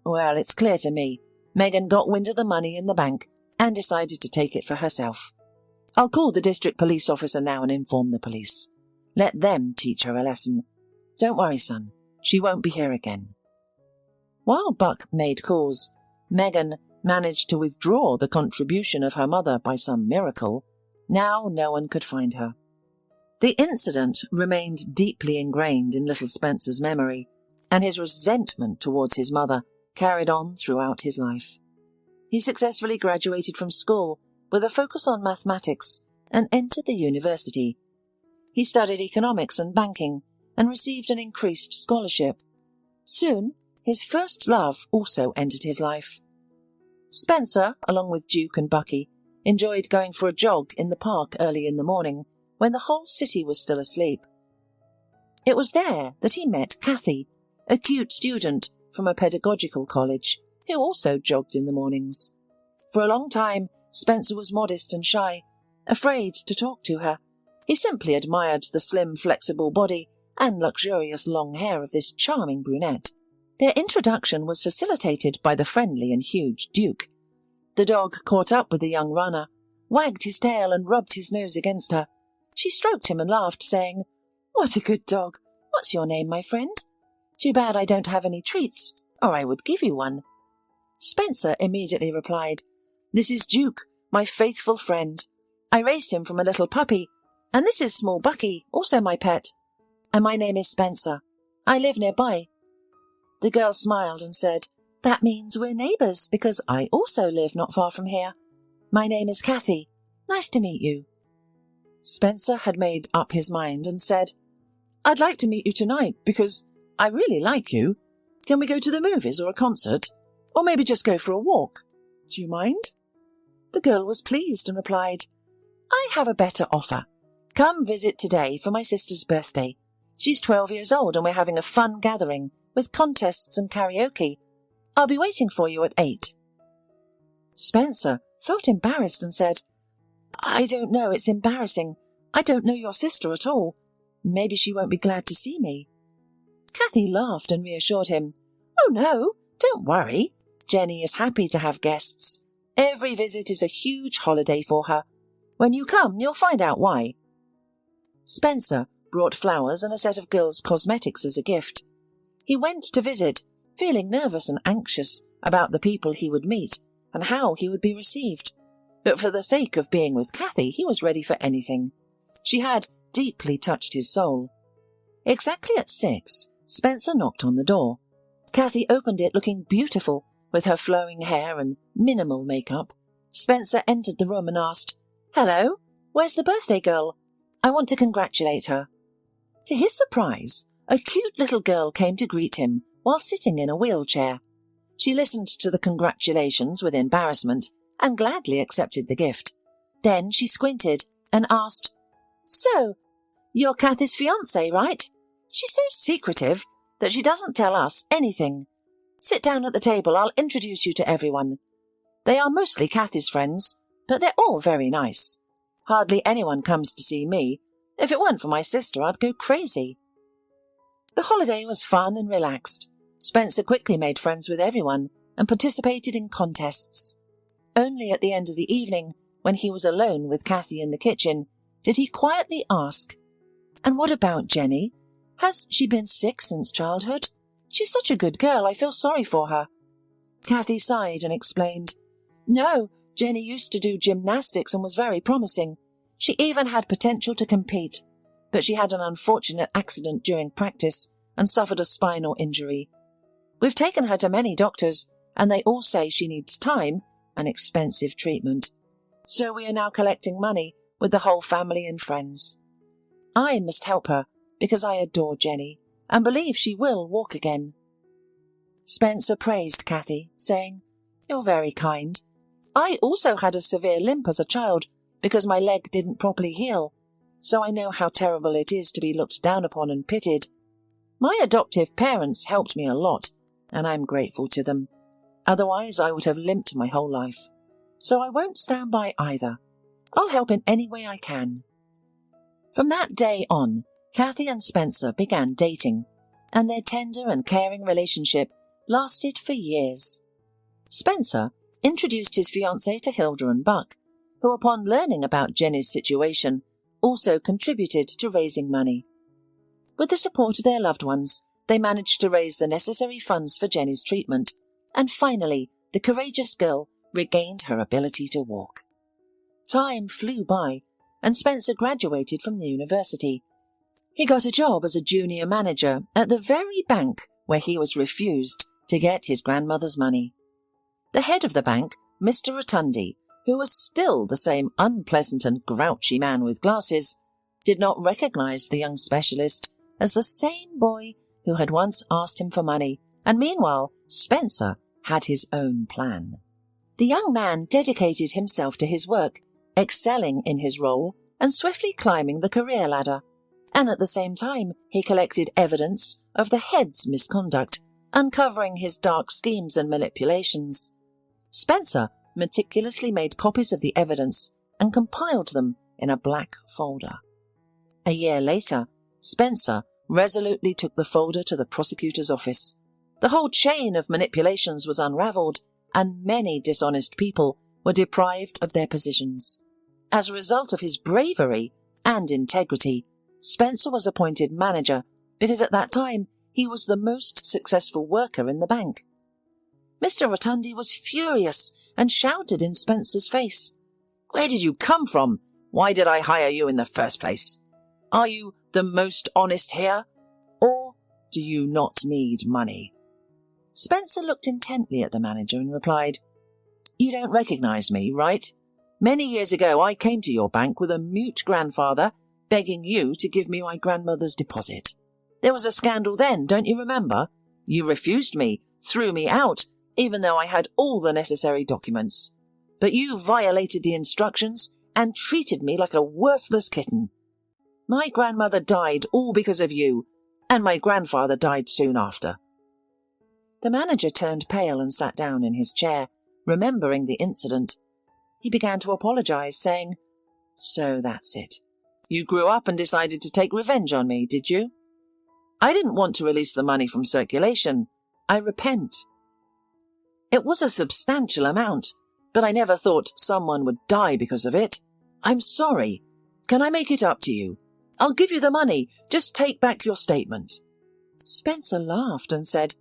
"Well, it's clear to me. Megan got wind of the money in the bank and decided to take it for herself. I'll call the district police officer now and inform the police. Let them teach her a lesson. Don't worry, son. She won't be here again." While Buck made calls, Megan managed to withdraw the contribution of her mother by some miracle. Now no one could find her. The incident remained deeply ingrained in little Spencer's memory, and his resentment towards his mother carried on throughout his life. He successfully graduated from school with a focus on mathematics and entered the university. He studied economics and banking and received an increased scholarship. Soon, his first love also entered his life. Spencer, along with Duke and Bucky, enjoyed going for a jog in the park early in the morning when the whole city was still asleep. It was there that he met Kathy, a cute student from a pedagogical college, who also jogged in the mornings. For a long time, Spencer was modest and shy, afraid to talk to her. He simply admired the slim, flexible body and luxurious long hair of this charming brunette. Their introduction was facilitated by the friendly and huge Duke. The dog caught up with the young runner, wagged his tail and rubbed his nose against her. She stroked him and laughed, saying, "What a good dog! What's your name, my friend? Too bad I don't have any treats, or I would give you one." Spencer immediately replied, "This is Duke, my faithful friend. I raised him from a little puppy. And this is Small Bucky, also my pet. And my name is Spencer. I live nearby. The girl smiled and said, That means we're neighbours, because I also live not far from here. My name is Kathy. Nice to meet you. Spencer had made up his mind and said, I'd like to meet you tonight because I really like you. Can we go to the movies or a concert? Or maybe just go for a walk? Do you mind? The girl was pleased and replied, I have a better offer. Come visit today for my sister's birthday. She's 12 years old and we're having a fun gathering with contests and karaoke. I'll be waiting for you at 8. Spencer felt embarrassed and said, I don't know, it's embarrassing. I don't know your sister at all. Maybe she won't be glad to see me. Kathy laughed and reassured him, Oh no, don't worry. Jenny is happy to have guests. Every visit is a huge holiday for her. When you come, you'll find out why. Spencer brought flowers and a set of girls' cosmetics as a gift. He went to visit, feeling nervous and anxious about the people he would meet and how he would be received. But for the sake of being with Kathy, he was ready for anything. She had deeply touched his soul. Exactly at 6, Spencer knocked on the door. Kathy opened it looking beautiful, with her flowing hair and minimal makeup. Spencer entered the room and asked, Hello, where's the birthday girl? I want to congratulate her. To his surprise, a cute little girl came to greet him while sitting in a wheelchair. She listened to the congratulations with embarrassment and gladly accepted the gift. Then she squinted and asked, So, you're Kathy's fiancé, right? She's so secretive that she doesn't tell us anything. Sit down at the table, I'll introduce you to everyone. They are mostly Kathy's friends, but they're all very nice. Hardly anyone comes to see me. If it weren't for my sister, I'd go crazy. The holiday was fun and relaxed. Spencer quickly made friends with everyone and participated in contests. Only at the end of the evening, when he was alone with Kathy in the kitchen, did he quietly ask, And what about Jenny? Has she been sick since childhood? She's such a good girl, I feel sorry for her. Kathy sighed and explained, No, Jenny used to do gymnastics and was very promising. She even had potential to compete, but she had an unfortunate accident during practice and suffered a spinal injury. We've taken her to many doctors, and they all say she needs time and expensive treatment. So we are now collecting money with the whole family and friends. I must help her because I adore Jenny and believe she will walk again. Spencer praised Kathy, saying, You're very kind. I also had a severe limp as a child because my leg didn't properly heal, so I know how terrible it is to be looked down upon and pitied. My adoptive parents helped me a lot, and I'm grateful to them. Otherwise, I would have limped my whole life. So I won't stand by either. I'll help in any way I can. From that day on, Kathy and Spencer began dating, and their tender and caring relationship lasted for years. Spencer introduced his fiancée to Hilda and Buck, who upon learning about Jenny's situation also contributed to raising money. With the support of their loved ones, they managed to raise the necessary funds for Jenny's treatment, and finally the courageous girl regained her ability to walk. Time flew by, and Spencer graduated from the university. He got a job as a junior manager at the very bank where he was refused to get his grandmother's money. The head of the bank, Mr. Rotundi, who was still the same unpleasant and grouchy man with glasses, did not recognize the young specialist as the same boy who had once asked him for money, and meanwhile Spencer had his own plan. The young man dedicated himself to his work, excelling in his role and swiftly climbing the career ladder, and at the same time he collected evidence of the head's misconduct, uncovering his dark schemes and manipulations. Spencer meticulously made copies of the evidence and compiled them in a black folder. A year later, Spencer resolutely took the folder to the prosecutor's office. The whole chain of manipulations was unravelled, and many dishonest people were deprived of their positions. As a result of his bravery and integrity, Spencer was appointed manager because at that time he was the most successful worker in the bank. Mr. Rotundi was furious and shouted in Spencer's face, "Where did you come from? Why did I hire you in the first place? Are you the most honest here? Or do you not need money?" Spencer looked intently at the manager and replied, "You don't recognize me, right? Many years ago I came to your bank with a mute grandfather begging you to give me my grandmother's deposit. There was a scandal then, don't you remember? You refused me, threw me out, even though I had all the necessary documents. But you violated the instructions and treated me like a worthless kitten. My grandmother died all because of you, and my grandfather died soon after." The manager turned pale and sat down in his chair, remembering the incident. He began to apologize, saying, "So that's it. You grew up and decided to take revenge on me, did you? I didn't want to release the money from circulation. I repent. It was a substantial amount, but I never thought someone would die because of it. I'm sorry. Can I make it up to you? I'll give you the money. Just take back your statement." Spencer laughed and said,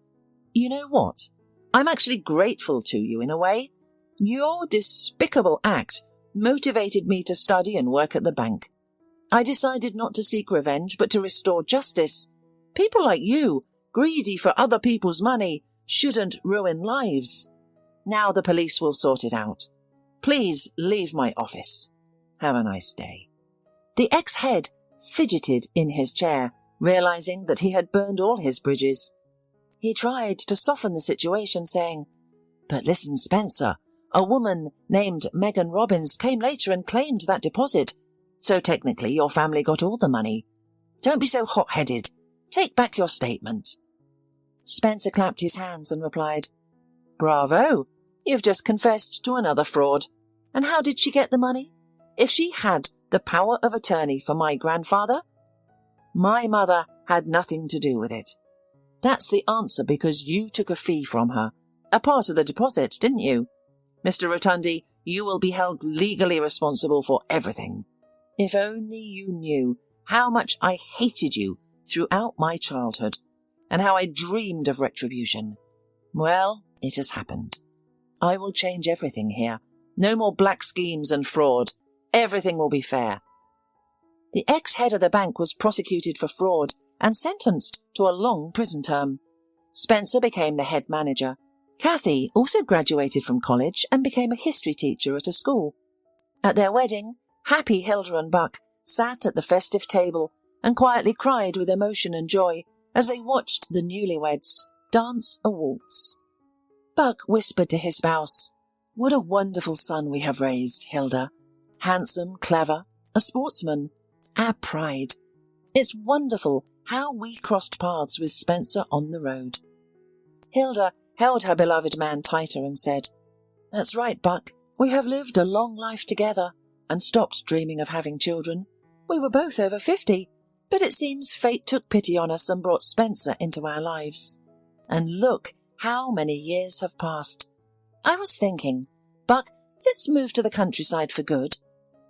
"You know what? I'm actually grateful to you in a way. Your despicable act motivated me to study and work at the bank. I decided not to seek revenge, but to restore justice. People like you, greedy for other people's money, shouldn't ruin lives. Now the police will sort it out. Please leave my office. Have a nice day." The ex-head fidgeted in his chair, realizing that he had burned all his bridges. He tried to soften the situation, saying, "But listen, Spencer, a woman named Megan Robbins came later and claimed that deposit, so technically your family got all the money. Don't be so hot-headed. Take back your statement." Spencer clapped his hands and replied, "Bravo! You've just confessed to another fraud. And how did she get the money? If she had the power of attorney for my grandfather, my mother had nothing to do with it. That's the answer because you took a fee from her, a part of the deposit, didn't you? Mr. Rotundi, you will be held legally responsible for everything. If only you knew how much I hated you throughout my childhood, and how I dreamed of retribution. Well, it has happened. I will change everything here. No more black schemes and fraud. Everything will be fair." The ex-head of the bank was prosecuted for fraud and sentenced to a long prison term. Spencer became the head manager. Kathy also graduated from college and became a history teacher at a school. At their wedding, happy Hilda and Buck sat at the festive table and quietly cried with emotion and joy as they watched the newlyweds dance a waltz. Buck whispered to his spouse, "What a wonderful son we have raised, Hilda. Handsome, clever, a sportsman, our pride. It's wonderful how we crossed paths with Spencer on the road." Hilda held her beloved man tighter and said, "That's right, Buck. We have lived a long life together and stopped dreaming of having children. We were both over 50, but it seems fate took pity on us and brought Spencer into our lives. And look how many years have passed. I was thinking, Buck, let's move to the countryside for good.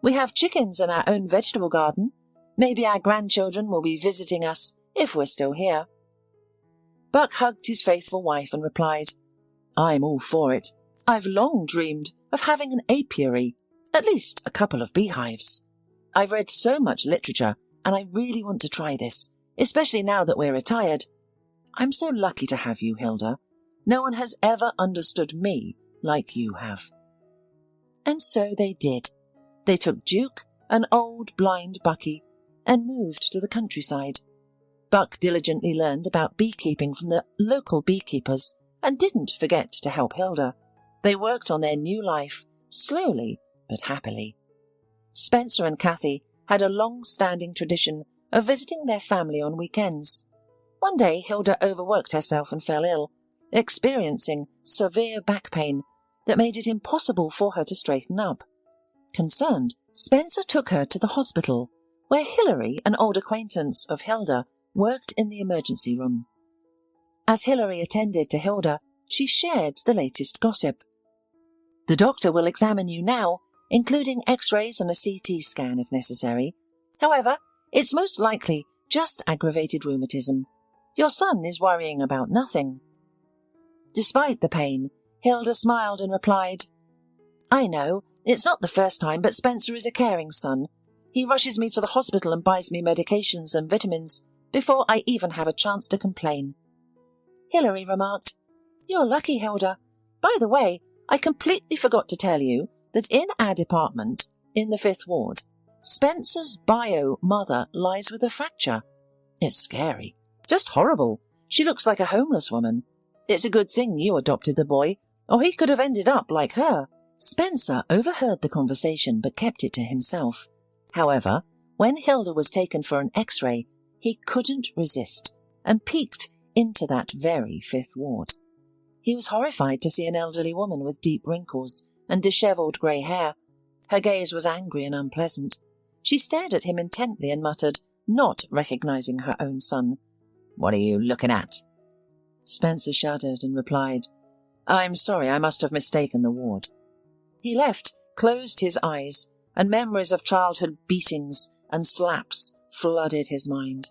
We have chickens and our own vegetable garden. Maybe our grandchildren will be visiting us if we're still here." Buck hugged his faithful wife and replied, "I'm all for it. I've long dreamed of having an apiary, at least a couple of beehives. I've read so much literature, and I really want to try this, especially now that we're retired. I'm so lucky to have you, Hilda. No one has ever understood me like you have." And so they did. They took Duke, an old blind Bucky, and moved to the countryside. Buck diligently learned about beekeeping from the local beekeepers and didn't forget to help Hilda. They worked on their new life, slowly but happily. Spencer and Kathy had a long-standing tradition of visiting their family on weekends. One day Hilda overworked herself and fell ill, experiencing severe back pain that made it impossible for her to straighten up. Concerned, Spencer took her to the hospital, where Hilary, an old acquaintance of Hilda, worked in the emergency room. As Hilary attended to Hilda, she shared the latest gossip. "The doctor will examine you now, including X-rays and a CT scan if necessary. However, it's most likely just aggravated rheumatism. Your son is worrying about nothing." Despite the pain, Hilda smiled and replied, "I know, it's not the first time, but Spencer is a caring son. He rushes me to the hospital and buys me medications and vitamins before I even have a chance to complain. Hilary remarked, "You're lucky, Hilda. By the way, I completely forgot to tell you that in our department, in the 5th ward, Spencer's bio mother lies with a fracture. It's scary. Just horrible. She looks like a homeless woman. It's a good thing you adopted the boy, or he could have ended up like her." Spencer overheard the conversation but kept it to himself. However, when Hilda was taken for an X-ray, he couldn't resist and peeked into that very 5th ward. He was horrified to see an elderly woman with deep wrinkles and dishevelled grey hair. Her gaze was angry and unpleasant. She stared at him intently and muttered, not recognising her own son, "What are you looking at?" Spencer shuddered and replied, "I'm sorry, I must have mistaken the ward." He left, closed his eyes, and memories of childhood beatings and slaps flooded his mind.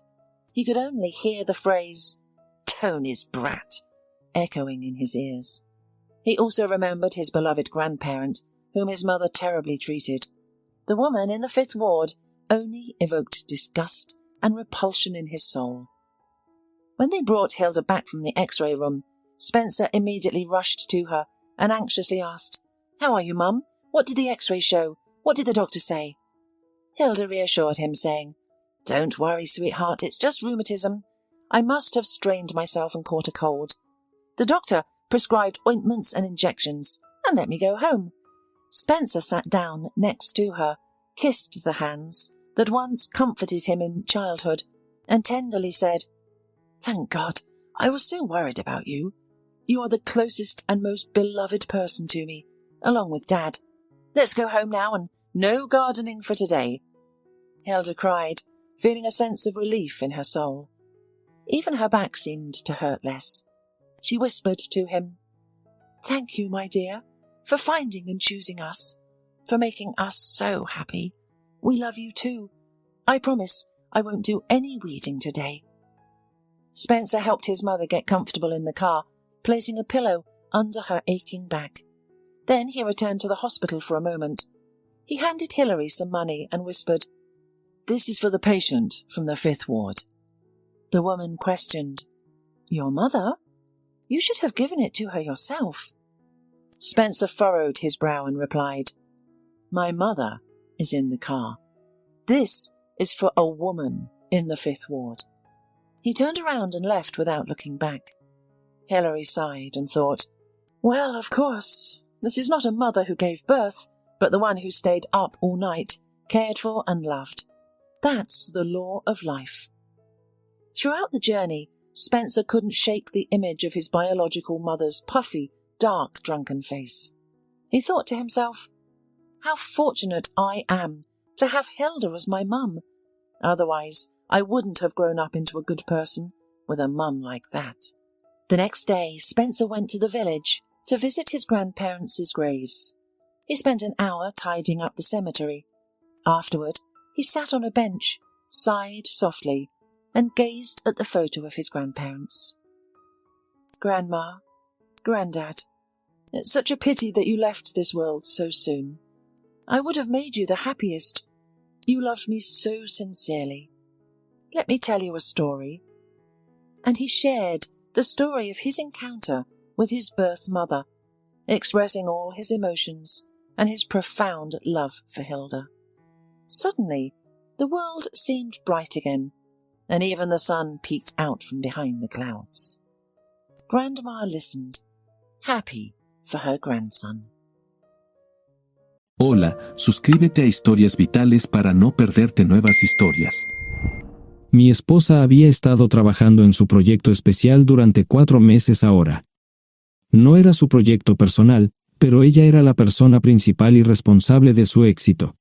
He could only hear the phrase, "Tony's brat," echoing in his ears. He also remembered his beloved grandparent, whom his mother terribly treated. The woman in the 5th ward only evoked disgust and repulsion in his soul. When they brought Hilda back from the X-ray room, Spencer immediately rushed to her and anxiously asked, "How are you, Mum? What did the X-ray show? What did the doctor say?" Hilda reassured him, saying, "Don't worry, sweetheart, it's just rheumatism. I must have strained myself and caught a cold. The doctor prescribed ointments and injections and let me go home." Spencer sat down next to her, kissed the hands that once comforted him in childhood, and tenderly said, "Thank God, I was so worried about you. You are the closest and most beloved person to me, along with Dad. Let's go home now and no gardening for today." Hilda cried, feeling a sense of relief in her soul. Even her back seemed to hurt less. She whispered to him, "Thank you, my dear, for finding and choosing us, for making us so happy. We love you too. I promise I won't do any weeding today." Spencer helped his mother get comfortable in the car, placing a pillow under her aching back. Then he returned to the hospital for a moment. He handed Hilary some money and whispered, "This is for the patient from the 5th ward." The woman questioned, "Your mother? You should have given it to her yourself." Spencer furrowed his brow and replied, "My mother is in the car. This is for a woman in the 5th ward." He turned around and left without looking back. Hilary sighed and thought, "Well, of course, this is not a mother who gave birth, but the one who stayed up all night, cared for and loved. That's the law of life." Throughout the journey, Spencer couldn't shake the image of his biological mother's puffy, dark, drunken face. He thought to himself, "How fortunate I am to have Hilda as my mum. Otherwise, I wouldn't have grown up into a good person with a mum like that." The next day, Spencer went to the village to visit his grandparents' graves. He spent an hour tidying up the cemetery. Afterward, he sat on a bench, sighed softly, and gazed at the photo of his grandparents. "Grandma, Grandad, it's such a pity that you left this world so soon. I would have made you the happiest. You loved me so sincerely. Let me tell you a story." And he shared the story of his encounter with his birth mother, expressing all his emotions and his profound love for Hilda. Suddenly, the world seemed bright again, and even the sun peeked out from behind the clouds. Grandma listened, happy for her grandson. Hola, suscríbete a Historias Vitales para no perderte nuevas historias. Mi esposa había estado trabajando en su proyecto especial durante 4 meses ahora. No era su proyecto personal, pero ella era la persona principal y responsable de su éxito.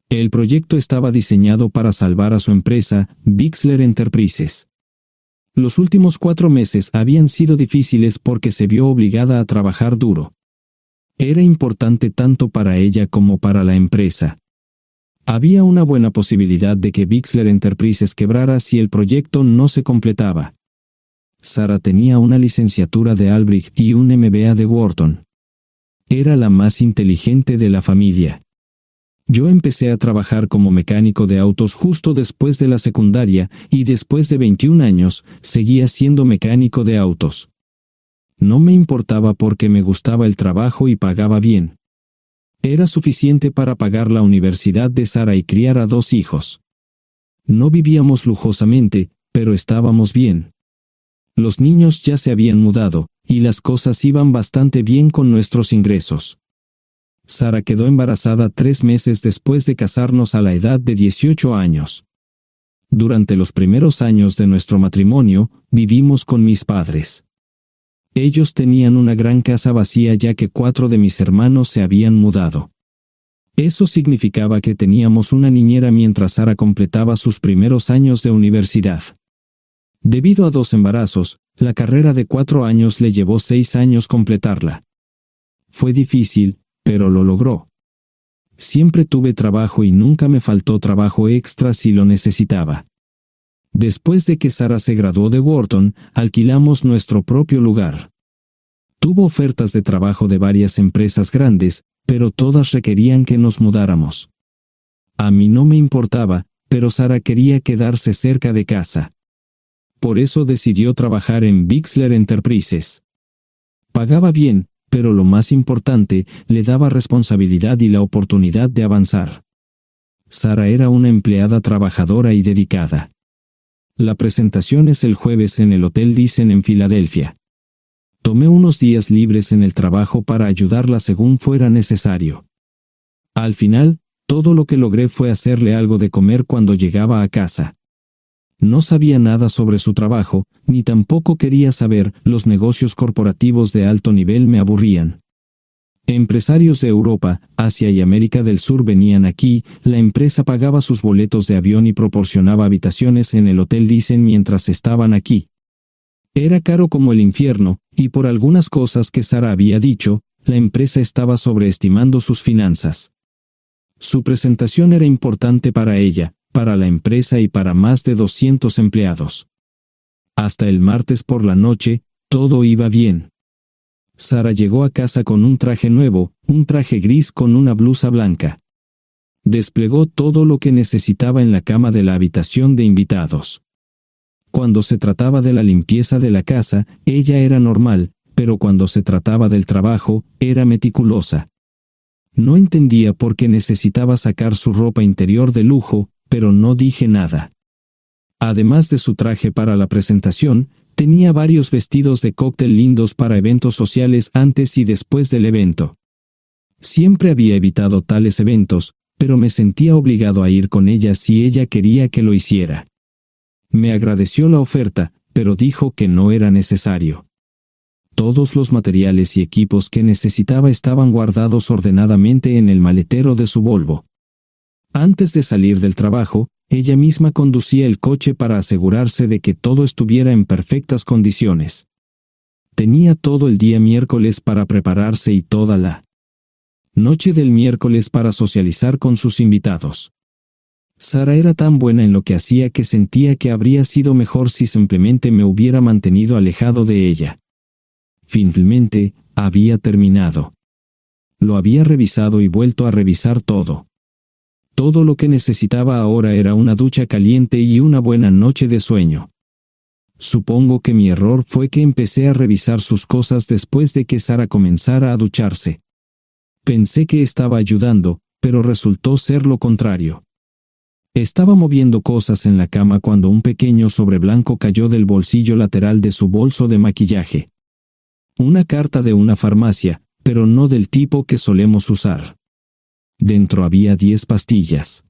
El proyecto estaba diseñado para salvar a su empresa, Bixler Enterprises. Los últimos 4 meses habían sido difíciles porque se vio obligada a trabajar duro. Era importante tanto para ella como para la empresa. Había una buena posibilidad de que Bixler Enterprises quebrara si el proyecto no se completaba. Sarah tenía una licenciatura de Albrecht y un MBA de Wharton. Era la más inteligente de la familia. Yo empecé a trabajar como mecánico de autos justo después de la secundaria y después de 21 años seguía siendo mecánico de autos. No me importaba porque me gustaba el trabajo y pagaba bien. Era suficiente para pagar la universidad de Sara y criar a 2 hijos. No vivíamos lujosamente, pero estábamos bien. Los niños ya se habían mudado, y las cosas iban bastante bien con nuestros ingresos. Sara quedó embarazada 3 meses después de casarnos a la edad de 18 años. Durante los primeros años de nuestro matrimonio, vivimos con mis padres. Ellos tenían una gran casa vacía ya que 4 de mis hermanos se habían mudado. Eso significaba que teníamos una niñera mientras Sara completaba sus primeros años de universidad. Debido a 2 embarazos, la carrera de 4 años le llevó 6 años completarla. Fue difícil, pero lo logró. Siempre tuve trabajo y nunca me faltó trabajo extra si lo necesitaba. Después de que Sara se graduó de Wharton, alquilamos nuestro propio lugar. Tuvo ofertas de trabajo de varias empresas grandes, pero todas requerían que nos mudáramos. A mí no me importaba, pero Sara quería quedarse cerca de casa. Por eso decidió trabajar en Bixler Enterprises. Pagaba bien, pero lo más importante, le daba responsabilidad y la oportunidad de avanzar. Sara era una empleada trabajadora y dedicada. La presentación es el jueves en el Hotel Thyssen en Filadelfia. Tomé unos días libres en el trabajo para ayudarla según fuera necesario. Al final, todo lo que logré fue hacerle algo de comer cuando llegaba a casa. No sabía nada sobre su trabajo, ni tampoco quería saber, los negocios corporativos de alto nivel me aburrían. Empresarios de Europa, Asia y América del Sur venían aquí, la empresa pagaba sus boletos de avión y proporcionaba habitaciones en el Hotel Thyssen mientras estaban aquí. Era caro como el infierno, y por algunas cosas que Sara había dicho, la empresa estaba sobreestimando sus finanzas. Su presentación era importante para ella, para la empresa y para más de 200 empleados. Hasta el martes por la noche, todo iba bien. Sara llegó a casa con un traje nuevo, un traje gris con una blusa blanca. Desplegó todo lo que necesitaba en la cama de la habitación de invitados. Cuando se trataba de la limpieza de la casa, ella era normal, pero cuando se trataba del trabajo, era meticulosa. No entendía por qué necesitaba sacar su ropa interior de lujo, pero no dije nada. Además de su traje para la presentación, tenía varios vestidos de cóctel lindos para eventos sociales antes y después del evento. Siempre había evitado tales eventos, pero me sentía obligado a ir con ella si ella quería que lo hiciera. Me agradeció la oferta, pero dijo que no era necesario. Todos los materiales y equipos que necesitaba estaban guardados ordenadamente en el maletero de su Volvo. Antes de salir del trabajo, ella misma conducía el coche para asegurarse de que todo estuviera en perfectas condiciones. Tenía todo el día miércoles para prepararse y toda la noche del miércoles para socializar con sus invitados. Sara era tan buena en lo que hacía que sentía que habría sido mejor si simplemente me hubiera mantenido alejado de ella. Finalmente, había terminado. Lo había revisado y vuelto a revisar todo. Todo lo que necesitaba ahora era una ducha caliente y una buena noche de sueño. Supongo que mi error fue que empecé a revisar sus cosas después de que Sara comenzara a ducharse. Pensé que estaba ayudando, pero resultó ser lo contrario. Estaba moviendo cosas en la cama cuando un pequeño sobre blanco cayó del bolsillo lateral de su bolso de maquillaje. Una carta de una farmacia, pero no del tipo que solemos usar. Dentro había 10 pastillas.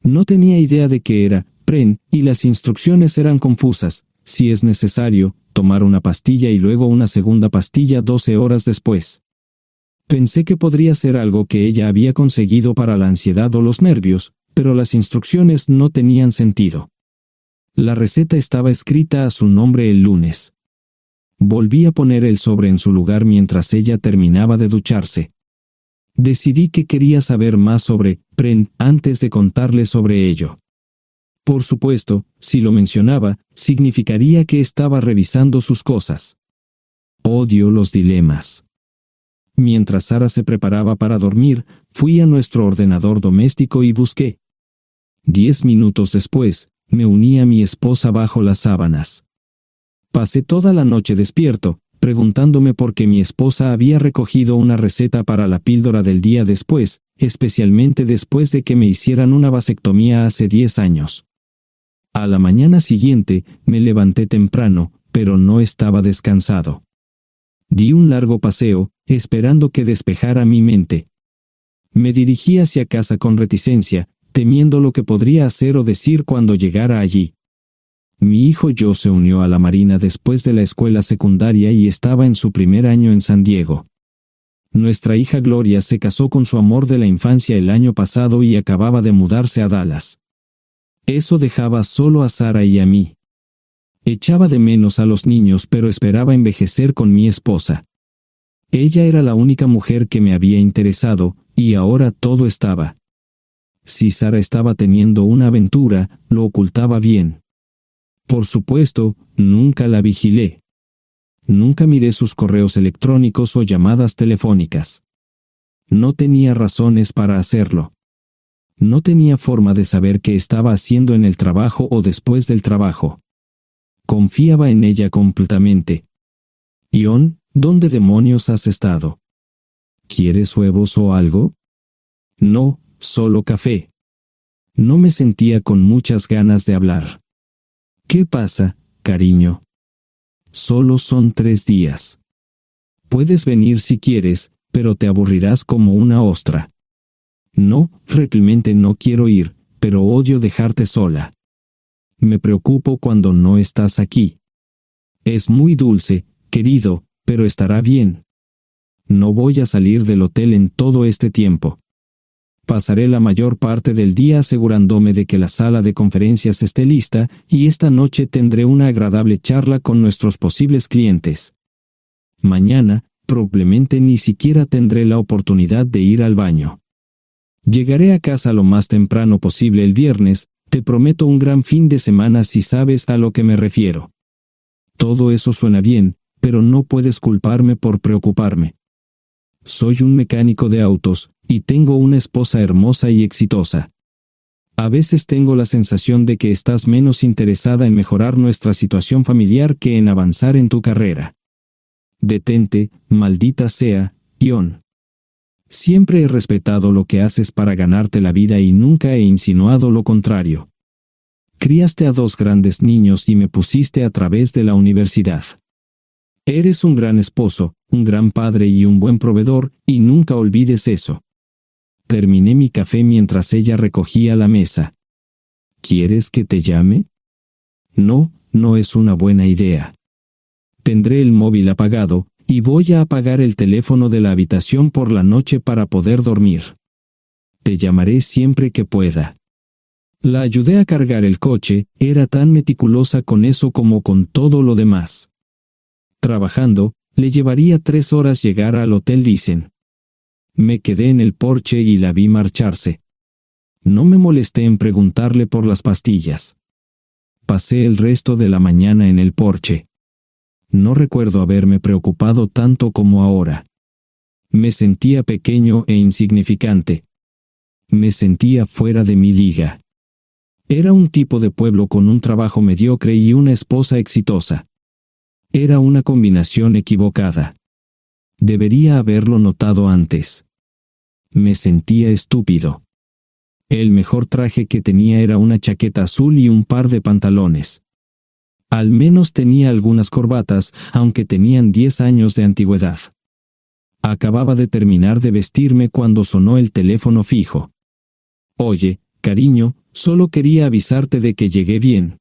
No tenía idea de qué era, Pren, y las instrucciones eran confusas. Si es necesario, tomar una pastilla y luego una segunda pastilla 12 horas después. Pensé que podría ser algo que ella había conseguido para la ansiedad o los nervios, pero las instrucciones no tenían sentido. La receta estaba escrita a su nombre el lunes. Volví a poner el sobre en su lugar mientras ella terminaba de ducharse. Decidí que quería saber más sobre Pren antes de contarle sobre ello. Por supuesto, si lo mencionaba, significaría que estaba revisando sus cosas. Odio los dilemas. Mientras Sara se preparaba para dormir, fui a nuestro ordenador doméstico y busqué. 10 minutos después, me uní a mi esposa bajo las sábanas. Pasé toda la noche despierto, preguntándome por qué mi esposa había recogido una receta para la píldora del día después, especialmente después de que me hicieran una vasectomía hace 10 años. A la mañana siguiente, me levanté temprano, pero no estaba descansado. Di un largo paseo, esperando que despejara mi mente. Me dirigí hacia casa con reticencia, temiendo lo que podría hacer o decir cuando llegara allí. Mi hijo Joe se unió a la Marina después de la escuela secundaria y estaba en su primer año en San Diego. Nuestra hija Gloria se casó con su amor de la infancia el año pasado y acababa de mudarse a Dallas. Eso dejaba solo a Sara y a mí. Echaba de menos a los niños, pero esperaba envejecer con mi esposa. Ella era la única mujer que me había interesado, y ahora todo estaba. Si Sara estaba teniendo una aventura, lo ocultaba bien. Por supuesto, nunca la vigilé. Nunca miré sus correos electrónicos o llamadas telefónicas. No tenía razones para hacerlo. No tenía forma de saber qué estaba haciendo en el trabajo o después del trabajo. Confiaba en ella completamente. Ion, ¿dónde demonios has estado? ¿Quieres huevos o algo? No, solo café. No me sentía con muchas ganas de hablar. ¿Qué pasa, cariño? Solo son 3 días. Puedes venir si quieres, pero te aburrirás como una ostra. No, realmente no quiero ir, pero odio dejarte sola. Me preocupo cuando no estás aquí. Es muy dulce, querido, pero estará bien. No voy a salir del hotel en todo este tiempo. Pasaré la mayor parte del día asegurándome de que la sala de conferencias esté lista, y esta noche tendré una agradable charla con nuestros posibles clientes. Mañana, probablemente ni siquiera tendré la oportunidad de ir al baño. Llegaré a casa lo más temprano posible el viernes, te prometo un gran fin de semana si sabes a lo que me refiero. Todo eso suena bien, pero no puedes culparme por preocuparme. Soy un mecánico de autos, y tengo una esposa hermosa y exitosa. A veces tengo la sensación de que estás menos interesada en mejorar nuestra situación familiar que en avanzar en tu carrera. Detente, maldita sea, Ion. Siempre he respetado lo que haces para ganarte la vida y nunca he insinuado lo contrario. Criaste a 2 grandes niños y me pusiste a través de la universidad. Eres un gran esposo, un gran padre y un buen proveedor, y nunca olvides eso. Terminé mi café mientras ella recogía la mesa. ¿Quieres que te llame? No, no es una buena idea. Tendré el móvil apagado, y voy a apagar el teléfono de la habitación por la noche para poder dormir. Te llamaré siempre que pueda. La ayudé a cargar el coche, era tan meticulosa con eso como con todo lo demás. Trabajando, le llevaría 3 horas llegar al Hotel Dicen. Me quedé en el porche y la vi marcharse. No me molesté en preguntarle por las pastillas. Pasé el resto de la mañana en el porche. No recuerdo haberme preocupado tanto como ahora. Me sentía pequeño e insignificante. Me sentía fuera de mi liga. Era un tipo de pueblo con un trabajo mediocre y una esposa exitosa. Era una combinación equivocada. Debería haberlo notado antes. Me sentía estúpido. El mejor traje que tenía era una chaqueta azul y un par de pantalones. Al menos tenía algunas corbatas, aunque tenían 10 años de antigüedad. Acababa de terminar de vestirme cuando sonó el teléfono fijo. Oye, cariño, solo quería avisarte de que llegué bien.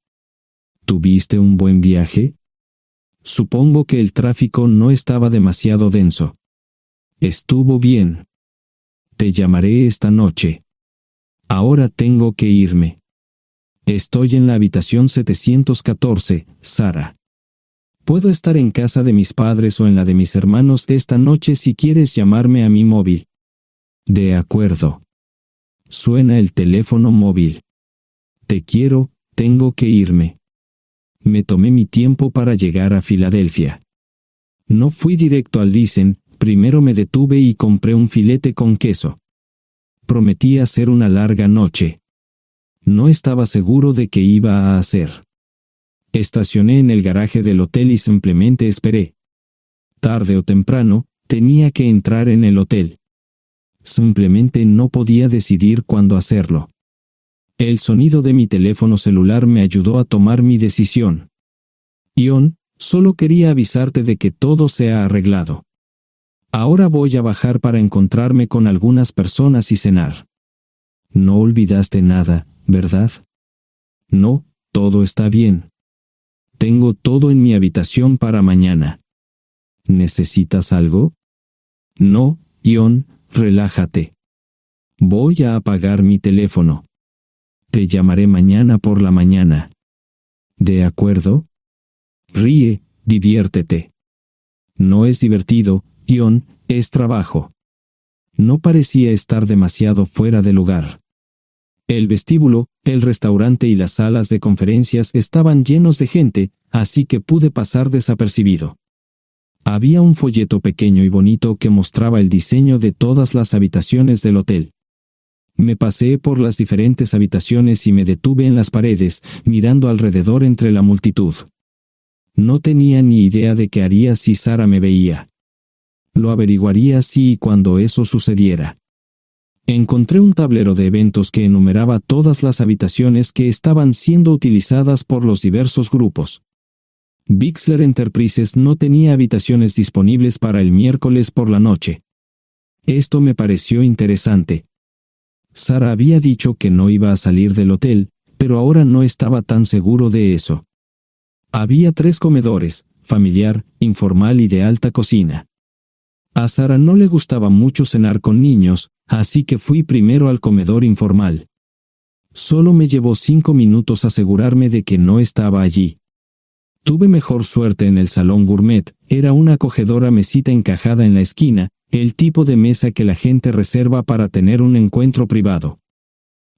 ¿Tuviste un buen viaje? Supongo que el tráfico no estaba demasiado denso. Estuvo bien. Te llamaré esta noche. Ahora tengo que irme. Estoy en la habitación 714, Sara. Puedo estar en casa de mis padres o en la de mis hermanos esta noche si quieres llamarme a mi móvil. De acuerdo. Suena el teléfono móvil. Te quiero, tengo que irme. Me tomé mi tiempo para llegar a Filadelfia. No fui directo al Dicen, Primero me detuve y compré un filete con queso. Prometía hacer una larga noche. No estaba seguro de qué iba a hacer. Estacioné en el garaje del hotel y simplemente esperé. Tarde o temprano, tenía que entrar en el hotel. Simplemente no podía decidir cuándo hacerlo. El sonido de mi teléfono celular me ayudó a tomar mi decisión. Ion, solo quería avisarte de que todo se ha arreglado. Ahora voy a bajar para encontrarme con algunas personas y cenar. No olvidaste nada, ¿verdad? No, todo está bien. Tengo todo en mi habitación para mañana. ¿Necesitas algo? No, Ion, relájate. Voy a apagar mi teléfono. Te llamaré mañana por la mañana. ¿De acuerdo? Ríe, diviértete. No es divertido, Ion, es trabajo. No parecía estar demasiado fuera de lugar. El vestíbulo, el restaurante y las salas de conferencias estaban llenos de gente, así que pude pasar desapercibido. Había un folleto pequeño y bonito que mostraba el diseño de todas las habitaciones del hotel. Me paseé por las diferentes habitaciones y me detuve en las paredes, mirando alrededor entre la multitud. No tenía ni idea de qué haría si Sara me veía. Lo averiguaría si y cuando eso sucediera. Encontré un tablero de eventos que enumeraba todas las habitaciones que estaban siendo utilizadas por los diversos grupos. Bixler Enterprises no tenía habitaciones disponibles para el miércoles por la noche. Esto me pareció interesante. Sara había dicho que no iba a salir del hotel, pero ahora no estaba tan seguro de eso. Había 3 comedores, familiar, informal y de alta cocina. A Sara no le gustaba mucho cenar con niños, así que fui primero al comedor informal. Solo me llevó 5 minutos asegurarme de que no estaba allí. Tuve mejor suerte en el salón gourmet, era una acogedora mesita encajada en la esquina, el tipo de mesa que la gente reserva para tener un encuentro privado.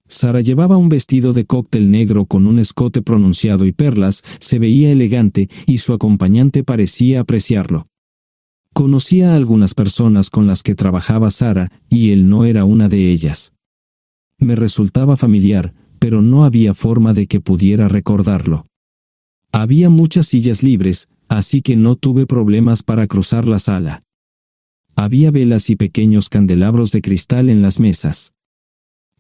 Sara llevaba un vestido de cóctel negro con un escote pronunciado y perlas, se veía elegante y su acompañante parecía apreciarlo. Conocía a algunas personas con las que trabajaba Sara, y él no era una de ellas. Me resultaba familiar, pero no había forma de que pudiera recordarlo. Había muchas sillas libres, así que no tuve problemas para cruzar la sala. Había velas y pequeños candelabros de cristal en las mesas.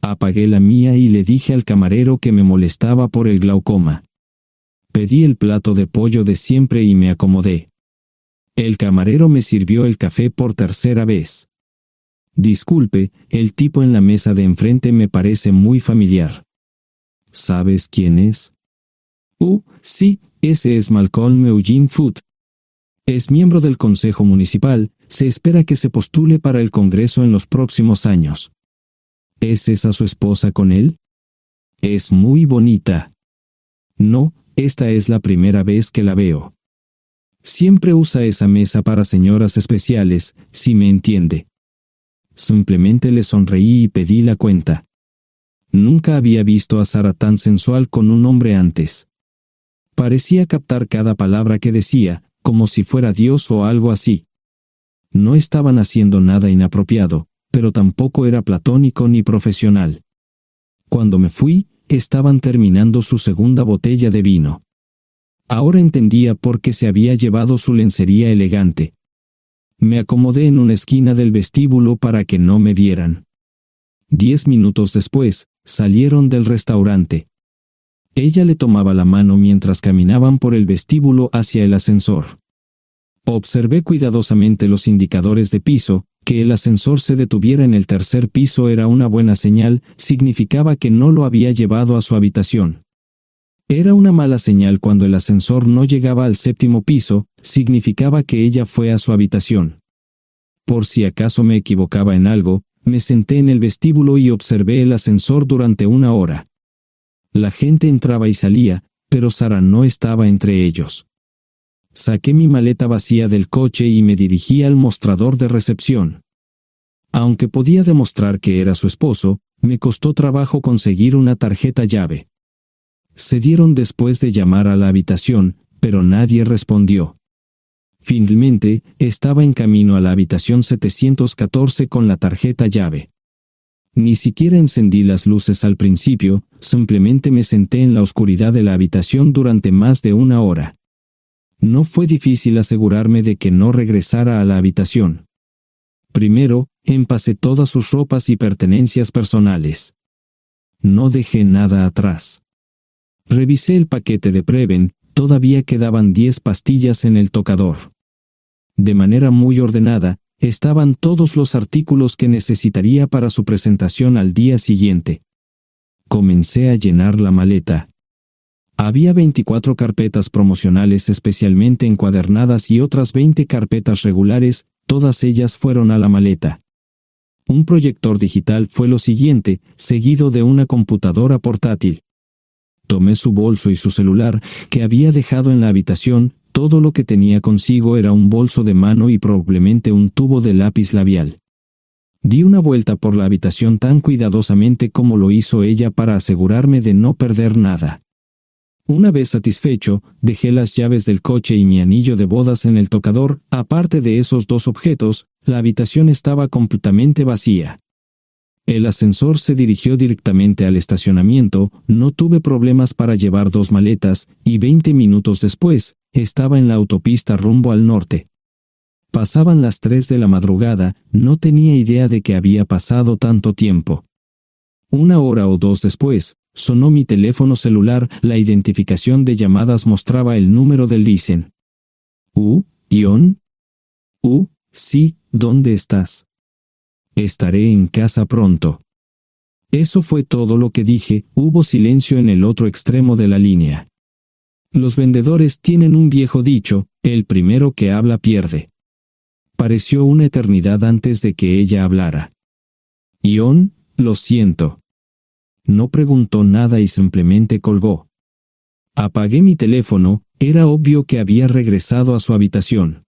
Apagué la mía y le dije al camarero que me molestaba por el glaucoma. Pedí el plato de pollo de siempre y me acomodé. El camarero me sirvió el café por tercera vez. Disculpe, el tipo en la mesa de enfrente me parece muy familiar. ¿Sabes quién es? Sí, ese es Malcolm Eugene Foote. Es miembro del Consejo Municipal, se espera que se postule para el Congreso en los próximos años. ¿Es esa su esposa con él? Es muy bonita. No, esta es la primera vez que la veo. Siempre usa esa mesa para señoras especiales, si me entiende. Simplemente le sonreí y pedí la cuenta. Nunca había visto a Sara tan sensual con un hombre antes. Parecía captar cada palabra que decía, como si fuera Dios o algo así. No estaban haciendo nada inapropiado, pero tampoco era platónico ni profesional. Cuando me fui, estaban terminando su segunda botella de vino. Ahora entendía por qué se había llevado su lencería elegante. Me acomodé en una esquina del vestíbulo para que no me vieran. 10 minutos después, salieron del restaurante. Ella le tomaba la mano mientras caminaban por el vestíbulo hacia el ascensor. Observé cuidadosamente los indicadores de piso. Que el ascensor se detuviera en el 3er piso era una buena señal, significaba que no lo había llevado a su habitación. Era una mala señal cuando el ascensor no llegaba al 7º piso, significaba que ella fue a su habitación. Por si acaso me equivocaba en algo, me senté en el vestíbulo y observé el ascensor durante 1 hora. La gente entraba y salía, pero Sara no estaba entre ellos. Saqué mi maleta vacía del coche y me dirigí al mostrador de recepción. Aunque podía demostrar que era su esposo, me costó trabajo conseguir una tarjeta llave. Se dieron después de llamar a la habitación, pero nadie respondió. Finalmente, estaba en camino a la habitación 714 con la tarjeta llave. Ni siquiera encendí las luces al principio, simplemente me senté en la oscuridad de la habitación durante más de una hora. No fue difícil asegurarme de que no regresara a la habitación. Primero, empacé todas sus ropas y pertenencias personales. No dejé nada atrás. Revisé el paquete de Preven, todavía quedaban 10 pastillas en el tocador. De manera muy ordenada, estaban todos los artículos que necesitaría para su presentación al día siguiente. Comencé a llenar la maleta. Había 24 carpetas promocionales especialmente encuadernadas y otras 20 carpetas regulares, todas ellas fueron a la maleta. Un proyector digital fue lo siguiente, seguido de una computadora portátil. Tomé su bolso y su celular, que había dejado en la habitación. Todo lo que tenía consigo era un bolso de mano y probablemente un tubo de lápiz labial. Di una vuelta por la habitación tan cuidadosamente como lo hizo ella para asegurarme de no perder nada. Una vez satisfecho, dejé las llaves del coche y mi anillo de bodas en el tocador. Aparte de esos dos objetos, la habitación estaba completamente vacía. El ascensor se dirigió directamente al estacionamiento, no tuve problemas para llevar 2 maletas, y 20 minutos después, estaba en la autopista rumbo al norte. Pasaban las 3 de la madrugada, no tenía idea de que había pasado tanto tiempo. 1 hora o 2 después, sonó mi teléfono celular, la identificación de llamadas mostraba el número del Listen. Sí, ¿dónde estás? Estaré en casa pronto. Eso fue todo lo que dije. Hubo silencio en el otro extremo de la línea. Los vendedores tienen un viejo dicho, el primero que habla pierde. Pareció una eternidad antes de que ella hablara. Ion, lo siento. No preguntó nada y simplemente colgó. Apagué mi teléfono, era obvio que había regresado a su habitación.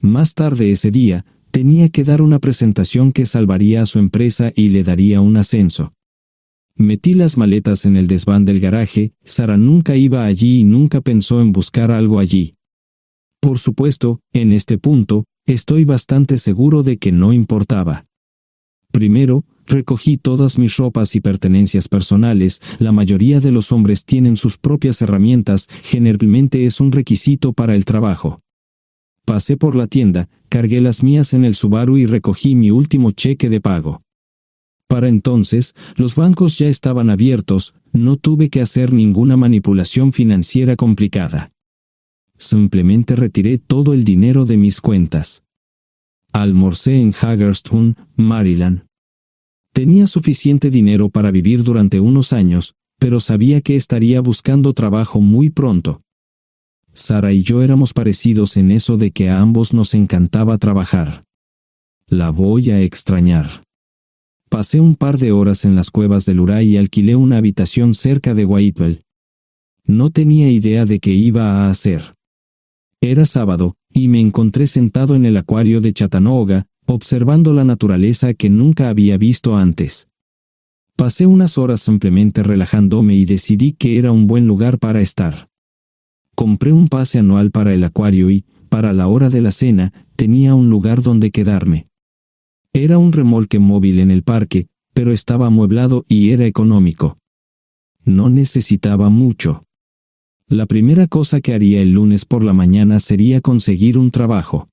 Más tarde ese día, tenía que dar una presentación que salvaría a su empresa y le daría un ascenso. Metí las maletas en el desván del garaje. Sara nunca iba allí y nunca pensó en buscar algo allí. Por supuesto, en este punto, estoy bastante seguro de que no importaba. Primero, recogí todas mis ropas y pertenencias personales. La mayoría de los hombres tienen sus propias herramientas, generalmente es un requisito para el trabajo. Pasé por la tienda, cargué las mías en el Subaru y recogí mi último cheque de pago. Para entonces, los bancos ya estaban abiertos, no tuve que hacer ninguna manipulación financiera complicada. Simplemente retiré todo el dinero de mis cuentas. Almorcé en Hagerstown, Maryland. Tenía suficiente dinero para vivir durante unos años, pero sabía que estaría buscando trabajo muy pronto. Sara y yo éramos parecidos en eso de que a ambos nos encantaba trabajar. La voy a extrañar. Pasé un par de horas en las cuevas del Uray y alquilé una habitación cerca de Whitwell. No tenía idea de qué iba a hacer. Era sábado, y me encontré sentado en el acuario de Chattanooga, observando la naturaleza que nunca había visto antes. Pasé unas horas simplemente relajándome y decidí que era un buen lugar para estar. Compré un pase anual para el acuario y, para la hora de la cena, tenía un lugar donde quedarme. Era un remolque móvil en el parque, pero estaba amueblado y era económico. No necesitaba mucho. La primera cosa que haría el lunes por la mañana sería conseguir un trabajo.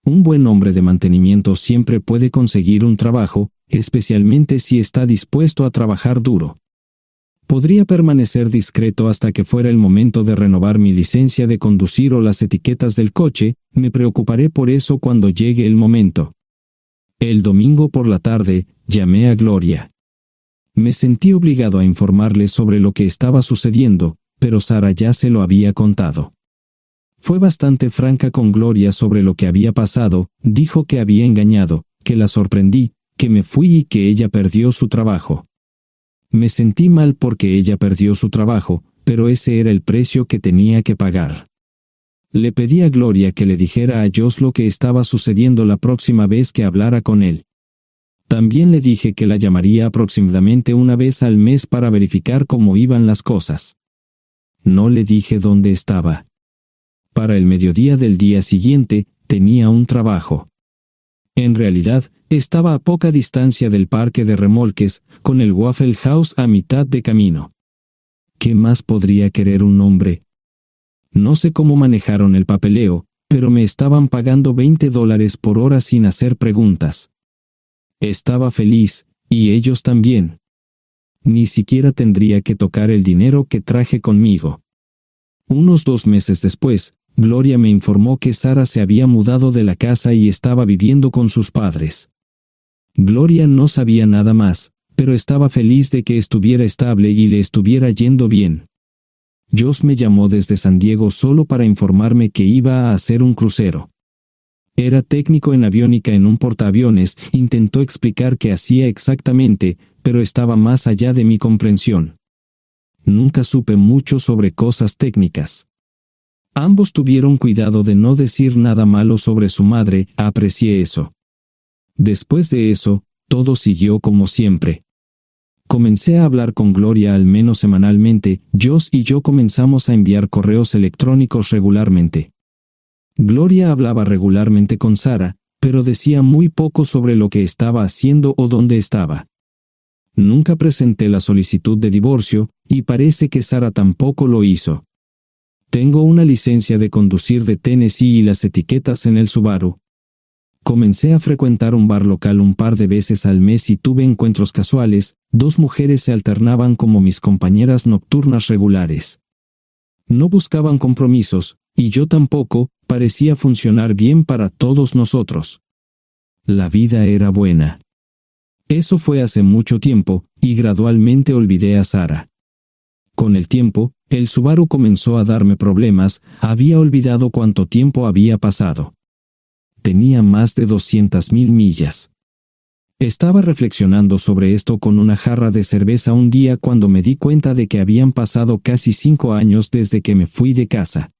Un buen hombre de mantenimiento siempre puede conseguir un trabajo, especialmente si está dispuesto a trabajar duro. Podría permanecer discreto hasta que fuera el momento de renovar mi licencia de conducir o las etiquetas del coche. Me preocuparé por eso cuando llegue el momento. El domingo por la tarde, llamé a Gloria. Me sentí obligado a informarle sobre lo que estaba sucediendo, pero Sara ya se lo había contado. Fue bastante franca con Gloria sobre lo que había pasado. Dijo que había engañado, que la sorprendí, que me fui y que ella perdió su trabajo. Me sentí mal porque ella perdió su trabajo, pero ese era el precio que tenía que pagar. Le pedí a Gloria que le dijera a Josh lo que estaba sucediendo la próxima vez que hablara con él. También le dije que la llamaría aproximadamente una vez al mes para verificar cómo iban las cosas. No le dije dónde estaba. Para el mediodía del día siguiente, tenía un trabajo. En realidad, estaba a poca distancia del parque de remolques, con el Waffle House a mitad de camino. ¿Qué más podría querer un hombre? No sé cómo manejaron el papeleo, pero me estaban pagando $20 por hora sin hacer preguntas. Estaba feliz, y ellos también. Ni siquiera tendría que tocar el dinero que traje conmigo. Unos 2 meses después, Gloria me informó que Sara se había mudado de la casa y estaba viviendo con sus padres. Gloria no sabía nada más, pero estaba feliz de que estuviera estable y le estuviera yendo bien. Josh me llamó desde San Diego solo para informarme que iba a hacer un crucero. Era técnico en aviónica en un portaaviones, intentó explicar qué hacía exactamente, pero estaba más allá de mi comprensión. Nunca supe mucho sobre cosas técnicas. Ambos tuvieron cuidado de no decir nada malo sobre su madre, aprecié eso. Después de eso, todo siguió como siempre. Comencé a hablar con Gloria al menos semanalmente, Josh y yo comenzamos a enviar correos electrónicos regularmente. Gloria hablaba regularmente con Sara, pero decía muy poco sobre lo que estaba haciendo o dónde estaba. Nunca presenté la solicitud de divorcio, y parece que Sara tampoco lo hizo. Tengo una licencia de conducir de Tennessee y las etiquetas en el Subaru. Comencé a frecuentar un bar local un par de veces al mes y tuve encuentros casuales, 2 mujeres se alternaban como mis compañeras nocturnas regulares. No buscaban compromisos, y yo tampoco, parecía funcionar bien para todos nosotros. La vida era buena. Eso fue hace mucho tiempo, y gradualmente olvidé a Sara. Con el tiempo, el Subaru comenzó a darme problemas, había olvidado cuánto tiempo había pasado. Tenía más de 200,000 millas. Estaba reflexionando sobre esto con una jarra de cerveza un día cuando me di cuenta de que habían pasado casi 5 años desde que me fui de casa.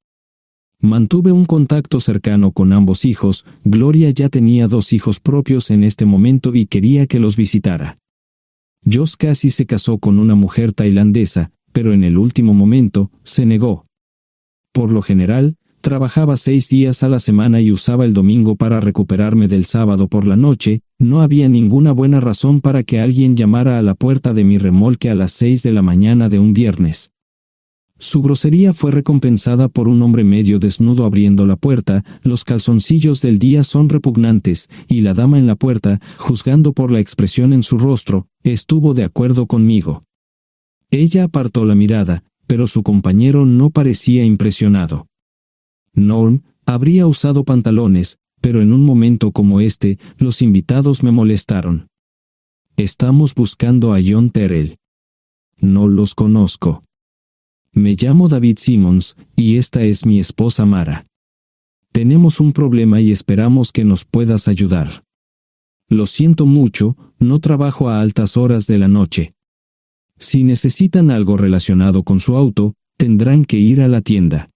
Mantuve un contacto cercano con ambos hijos, Gloria ya tenía 2 hijos propios en este momento y quería que los visitara. Josh casi se casó con una mujer tailandesa, pero en el último momento, se negó. Por lo general, trabajaba 6 días a la semana y usaba el domingo para recuperarme del sábado por la noche, no había ninguna buena razón para que alguien llamara a la puerta de mi remolque a las 6 de la mañana de un viernes. Su grosería fue recompensada por un hombre medio desnudo abriendo la puerta, los calzoncillos del día son repugnantes, y la dama en la puerta, juzgando por la expresión en su rostro, estuvo de acuerdo conmigo. Ella apartó la mirada, pero su compañero no parecía impresionado. Norm habría usado pantalones, pero en un momento como este, los invitados me molestaron. Estamos buscando a John Terrell. No los conozco. Me llamo David Simmons, y esta es mi esposa Mara. Tenemos un problema y esperamos que nos puedas ayudar. Lo siento mucho, no trabajo a altas horas de la noche. Si necesitan algo relacionado con su auto, tendrán que ir a la tienda.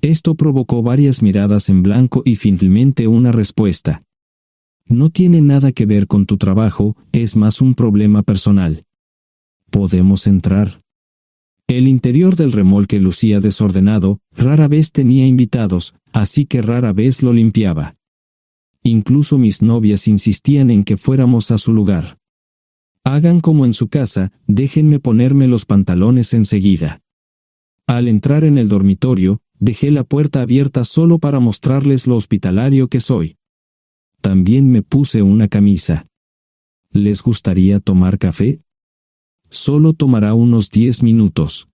Esto provocó varias miradas en blanco y finalmente una respuesta. No tiene nada que ver con tu trabajo, es más un problema personal. ¿Podemos entrar? El interior del remolque lucía desordenado, rara vez tenía invitados, así que rara vez lo limpiaba. Incluso mis novias insistían en que fuéramos a su lugar. Hagan como en su casa, déjenme ponerme los pantalones enseguida. Al entrar en el dormitorio, dejé la puerta abierta solo para mostrarles lo hospitalario que soy. También me puse una camisa. ¿Les gustaría tomar café? Solo tomará unos 10 minutos.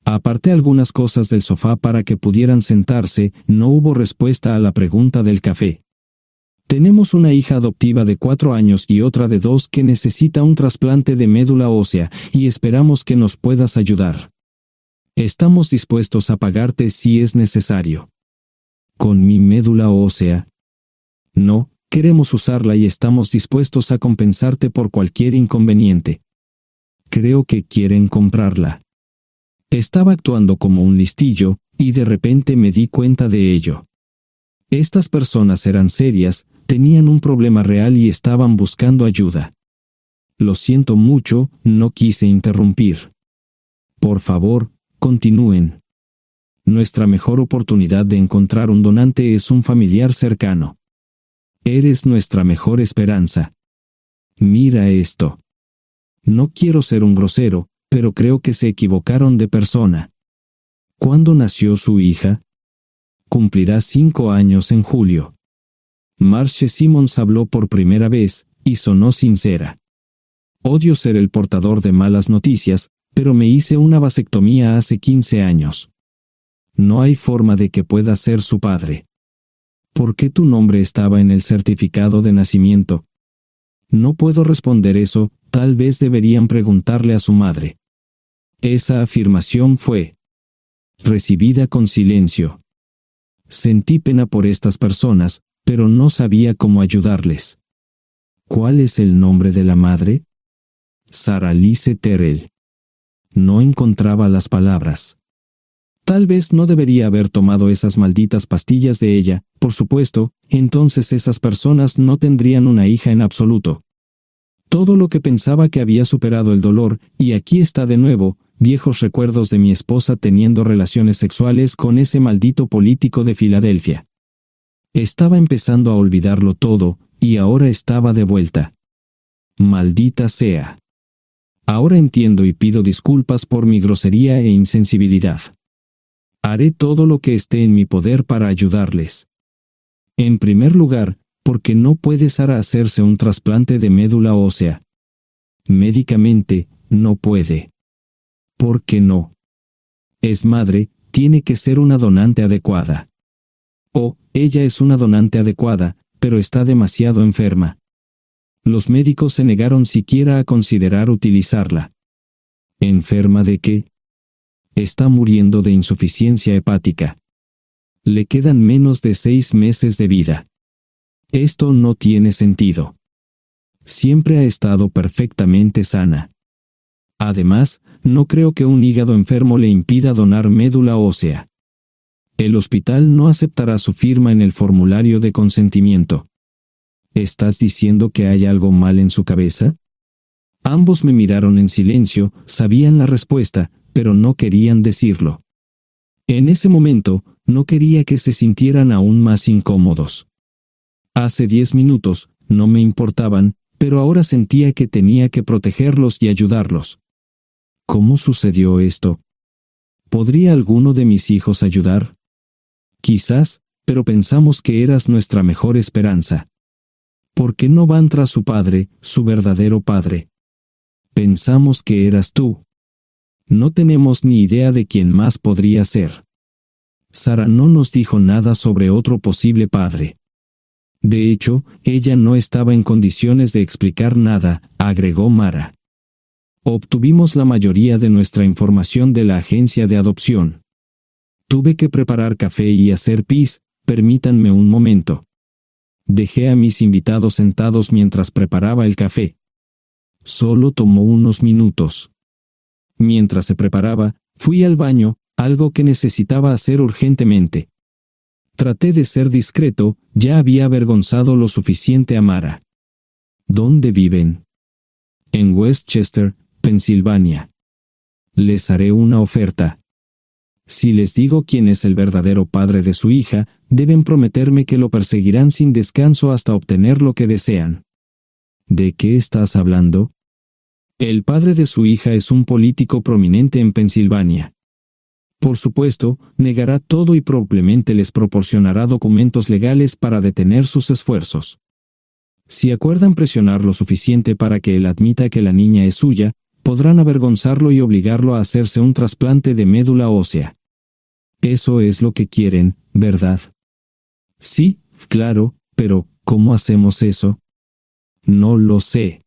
Aparté algunas cosas del sofá para que pudieran sentarse, no hubo respuesta a la pregunta del café. Tenemos una hija adoptiva de 4 años y otra de 2 que necesita un trasplante de médula ósea, y esperamos que nos puedas ayudar. Estamos dispuestos a pagarte si es necesario. ¿Con mi médula ósea? No, queremos usarla y estamos dispuestos a compensarte por cualquier inconveniente. Creo que quieren comprarla. Estaba actuando como un listillo, y de repente me di cuenta de ello. Estas personas eran serias, tenían un problema real y estaban buscando ayuda. Lo siento mucho, no quise interrumpir. Por favor, continúen. nuestra mejor oportunidad de encontrar un donante es un familiar cercano. Eres nuestra mejor esperanza. Mira esto. No quiero ser un grosero, pero creo que se equivocaron de persona. ¿Cuándo nació su hija? Cumplirá 5 años en julio. Marche Simons habló por primera vez, y sonó sincera. Odio ser el portador de malas noticias, pero me hice una vasectomía hace 15 años. No hay forma de que pueda ser su padre. ¿Por qué tu nombre estaba en el certificado de nacimiento? No puedo responder eso, tal vez deberían preguntarle a su madre. Esa afirmación fue recibida con silencio. Sentí pena por estas personas, pero no sabía cómo ayudarles. ¿Cuál es el nombre de la madre? Sarah Lise Terrell. No encontraba las palabras. Tal vez no debería haber tomado esas malditas pastillas de ella, por supuesto, entonces esas personas no tendrían una hija en absoluto. Todo lo que pensaba que había superado el dolor, y aquí está de nuevo, viejos recuerdos de mi esposa teniendo relaciones sexuales con ese maldito político de Filadelfia. Estaba empezando a olvidarlo todo, y ahora estaba de vuelta. Maldita sea. Ahora entiendo y pido disculpas por mi grosería e insensibilidad. Haré todo lo que esté en mi poder para ayudarles. En primer lugar, porque no puede Sara hacerse un trasplante de médula ósea. Médicamente, no puede. ¿Por qué no? Es madre, tiene que ser una donante adecuada. Ella es una donante adecuada, pero está demasiado enferma. Los médicos se negaron siquiera a considerar utilizarla. ¿Enferma de qué? Está muriendo de insuficiencia hepática. Le quedan menos de 6 meses de vida. Esto no tiene sentido. Siempre ha estado perfectamente sana. Además, no creo que un hígado enfermo le impida donar médula ósea. El hospital no aceptará su firma en el formulario de consentimiento. ¿Estás diciendo que hay algo mal en su cabeza? Ambos me miraron en silencio, sabían la respuesta, pero no querían decirlo. En ese momento, no quería que se sintieran aún más incómodos. Hace 10 minutos, no me importaban, pero ahora sentía que tenía que protegerlos y ayudarlos. ¿Cómo sucedió esto? ¿Podría alguno de mis hijos ayudar? Quizás, pero pensamos que eras nuestra mejor esperanza. ¿Por qué no van tras su padre, su verdadero padre? Pensamos que eras tú. No tenemos ni idea de quién más podría ser. Sara no nos dijo nada sobre otro posible padre. De hecho, ella no estaba en condiciones de explicar nada, agregó Mara. Obtuvimos la mayoría de nuestra información de la agencia de adopción. Tuve que preparar café y hacer pis, permítanme un momento. Dejé a mis invitados sentados mientras preparaba el café. Solo tomó unos minutos. Mientras se preparaba, fui al baño, algo que necesitaba hacer urgentemente. Traté de ser discreto, ya había avergonzado lo suficiente a Mara. ¿Dónde viven? En Westchester, Pensilvania. Les haré una oferta. Si les digo quién es el verdadero padre de su hija, deben prometerme que lo perseguirán sin descanso hasta obtener lo que desean. ¿De qué estás hablando? El padre de su hija es un político prominente en Pensilvania. Por supuesto, negará todo y probablemente les proporcionará documentos legales para detener sus esfuerzos. Si acuerdan presionar lo suficiente para que él admita que la niña es suya, podrán avergonzarlo y obligarlo a hacerse un trasplante de médula ósea. Eso es lo que quieren, ¿verdad? Sí, claro, pero ¿cómo hacemos eso? No lo sé.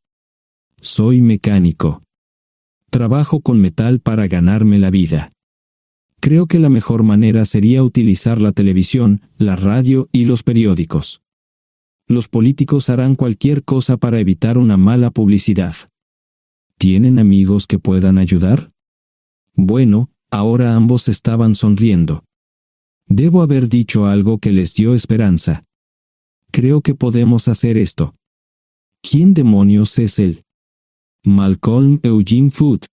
Soy mecánico. Trabajo con metal para ganarme la vida. Creo que la mejor manera sería utilizar la televisión, la radio y los periódicos. Los políticos harán cualquier cosa para evitar una mala publicidad. ¿Tienen amigos que puedan ayudar? Bueno, ahora ambos estaban sonriendo. Debo haber dicho algo que les dio esperanza. Creo que podemos hacer esto. ¿Quién demonios es él? Malcolm Eugene Foote.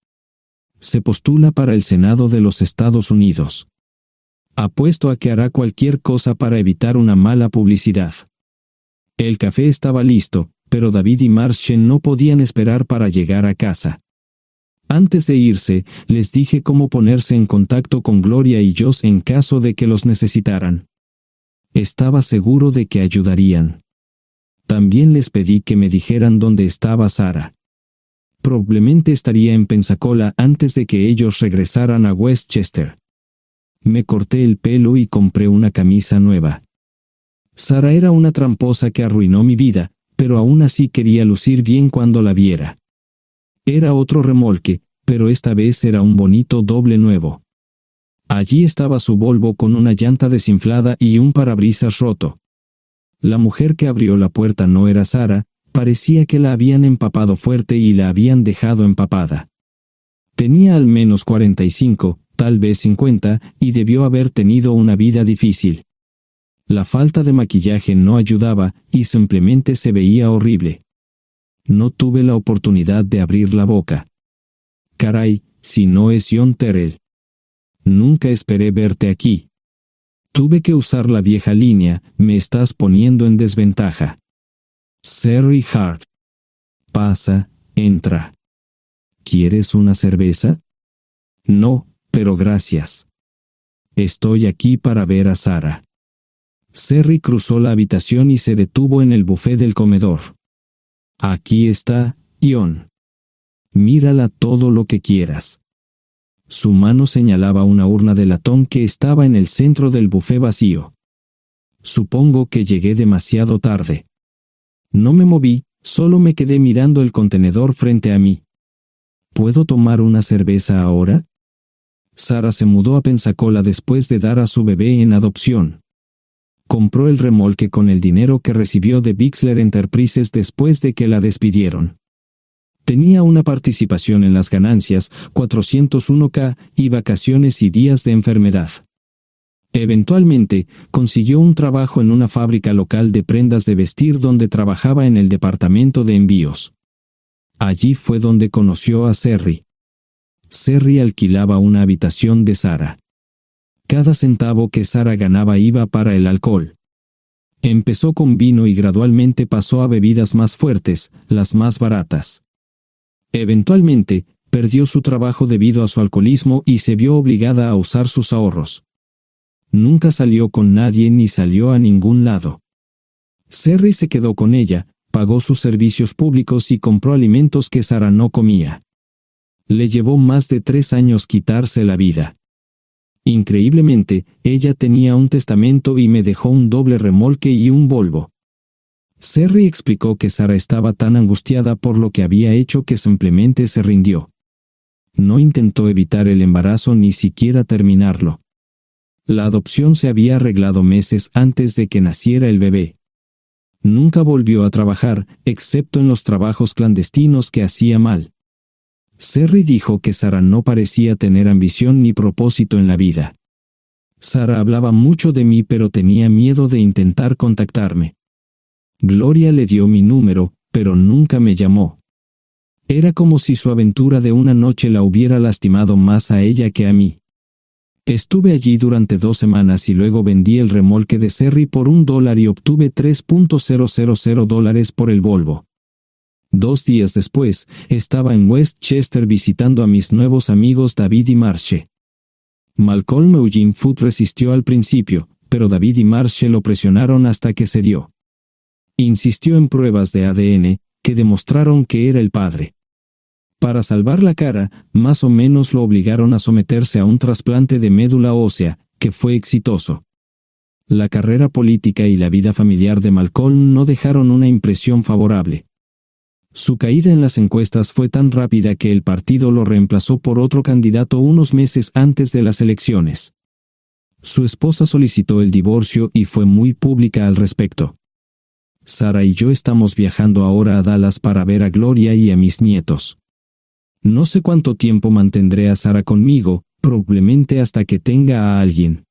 Se postula para el Senado de los Estados Unidos. Apuesto a que hará cualquier cosa para evitar una mala publicidad. El café estaba listo, pero David y Marche no podían esperar para llegar a casa. Antes de irse, les dije cómo ponerse en contacto con Gloria y Joss en caso de que los necesitaran. Estaba seguro de que ayudarían. También les pedí que me dijeran dónde estaba Sarah. Probablemente estaría en Pensacola antes de que ellos regresaran a Westchester. Me corté el pelo y compré una camisa nueva. Sarah era una tramposa que arruinó mi vida, pero aún así quería lucir bien cuando la viera. Era otro remolque, pero esta vez era un bonito doble nuevo. Allí estaba su Volvo con una llanta desinflada y un parabrisas roto. La mujer que abrió la puerta no era Sarah, parecía que la habían empapado fuerte y la habían dejado empapada. Tenía al menos 45, tal vez 50, y debió haber tenido una vida difícil. La falta de maquillaje no ayudaba, y simplemente se veía horrible. No tuve la oportunidad de abrir la boca. Caray, si no es John Terrell. Nunca esperé verte aquí. Tuve que usar la vieja línea, me estás poniendo en desventaja. Sherry Hart. Pasa, entra. ¿Quieres una cerveza? No, pero gracias. Estoy aquí para ver a Sarah. Sherry cruzó la habitación y se detuvo en el buffet del comedor. Aquí está, John. Mírala todo lo que quieras. Su mano señalaba una urna de latón que estaba en el centro del buffet vacío. Supongo que llegué demasiado tarde. No me moví, solo me quedé mirando el contenedor frente a mí. ¿Puedo tomar una cerveza ahora? Sarah se mudó a Pensacola después de dar a su bebé en adopción. Compró el remolque con el dinero que recibió de Bixler Enterprises después de que la despidieron. Tenía una participación en las ganancias, 401k, y vacaciones y días de enfermedad. Eventualmente, consiguió un trabajo en una fábrica local de prendas de vestir donde trabajaba en el departamento de envíos. Allí fue donde conoció a Sherry. Sherry alquilaba una habitación de Sarah. Cada centavo que Sarah ganaba iba para el alcohol. Empezó con vino y gradualmente pasó a bebidas más fuertes, las más baratas. Eventualmente, perdió su trabajo debido a su alcoholismo y se vio obligada a usar sus ahorros. Nunca salió con nadie ni salió a ningún lado. Sherry se quedó con ella, pagó sus servicios públicos y compró alimentos que Sarah no comía. Le llevó más de 3 años quitarse la vida. Increíblemente, ella tenía un testamento y me dejó un doble remolque y un Volvo. Sherry explicó que Sarah estaba tan angustiada por lo que había hecho que simplemente se rindió. No intentó evitar el embarazo ni siquiera terminarlo. La adopción se había arreglado meses antes de que naciera el bebé. Nunca volvió a trabajar, excepto en los trabajos clandestinos que hacía mal. Sherry dijo que Sarah no parecía tener ambición ni propósito en la vida. Sarah hablaba mucho de mí pero tenía miedo de intentar contactarme. Gloria le dio mi número, pero nunca me llamó. Era como si su aventura de una noche la hubiera lastimado más a ella que a mí. Estuve allí durante 2 semanas y luego vendí el remolque de Sherry por $1 y obtuve $3,000 por el Volvo. 2 días después, estaba en Westchester visitando a mis nuevos amigos David y Marche. Malcolm Eugene Foote resistió al principio, pero David y Marche lo presionaron hasta que cedió. Insistió en pruebas de ADN, que demostraron que era el padre. Para salvar la cara, más o menos lo obligaron a someterse a un trasplante de médula ósea, que fue exitoso. La carrera política y la vida familiar de Malcolm no dejaron una impresión favorable. Su caída en las encuestas fue tan rápida que el partido lo reemplazó por otro candidato unos meses antes de las elecciones. Su esposa solicitó el divorcio y fue muy pública al respecto. Sarah y yo estamos viajando ahora a Dallas para ver a Gloria y a mis nietos. No sé cuánto tiempo mantendré a Sarah conmigo, probablemente hasta que tenga a alguien.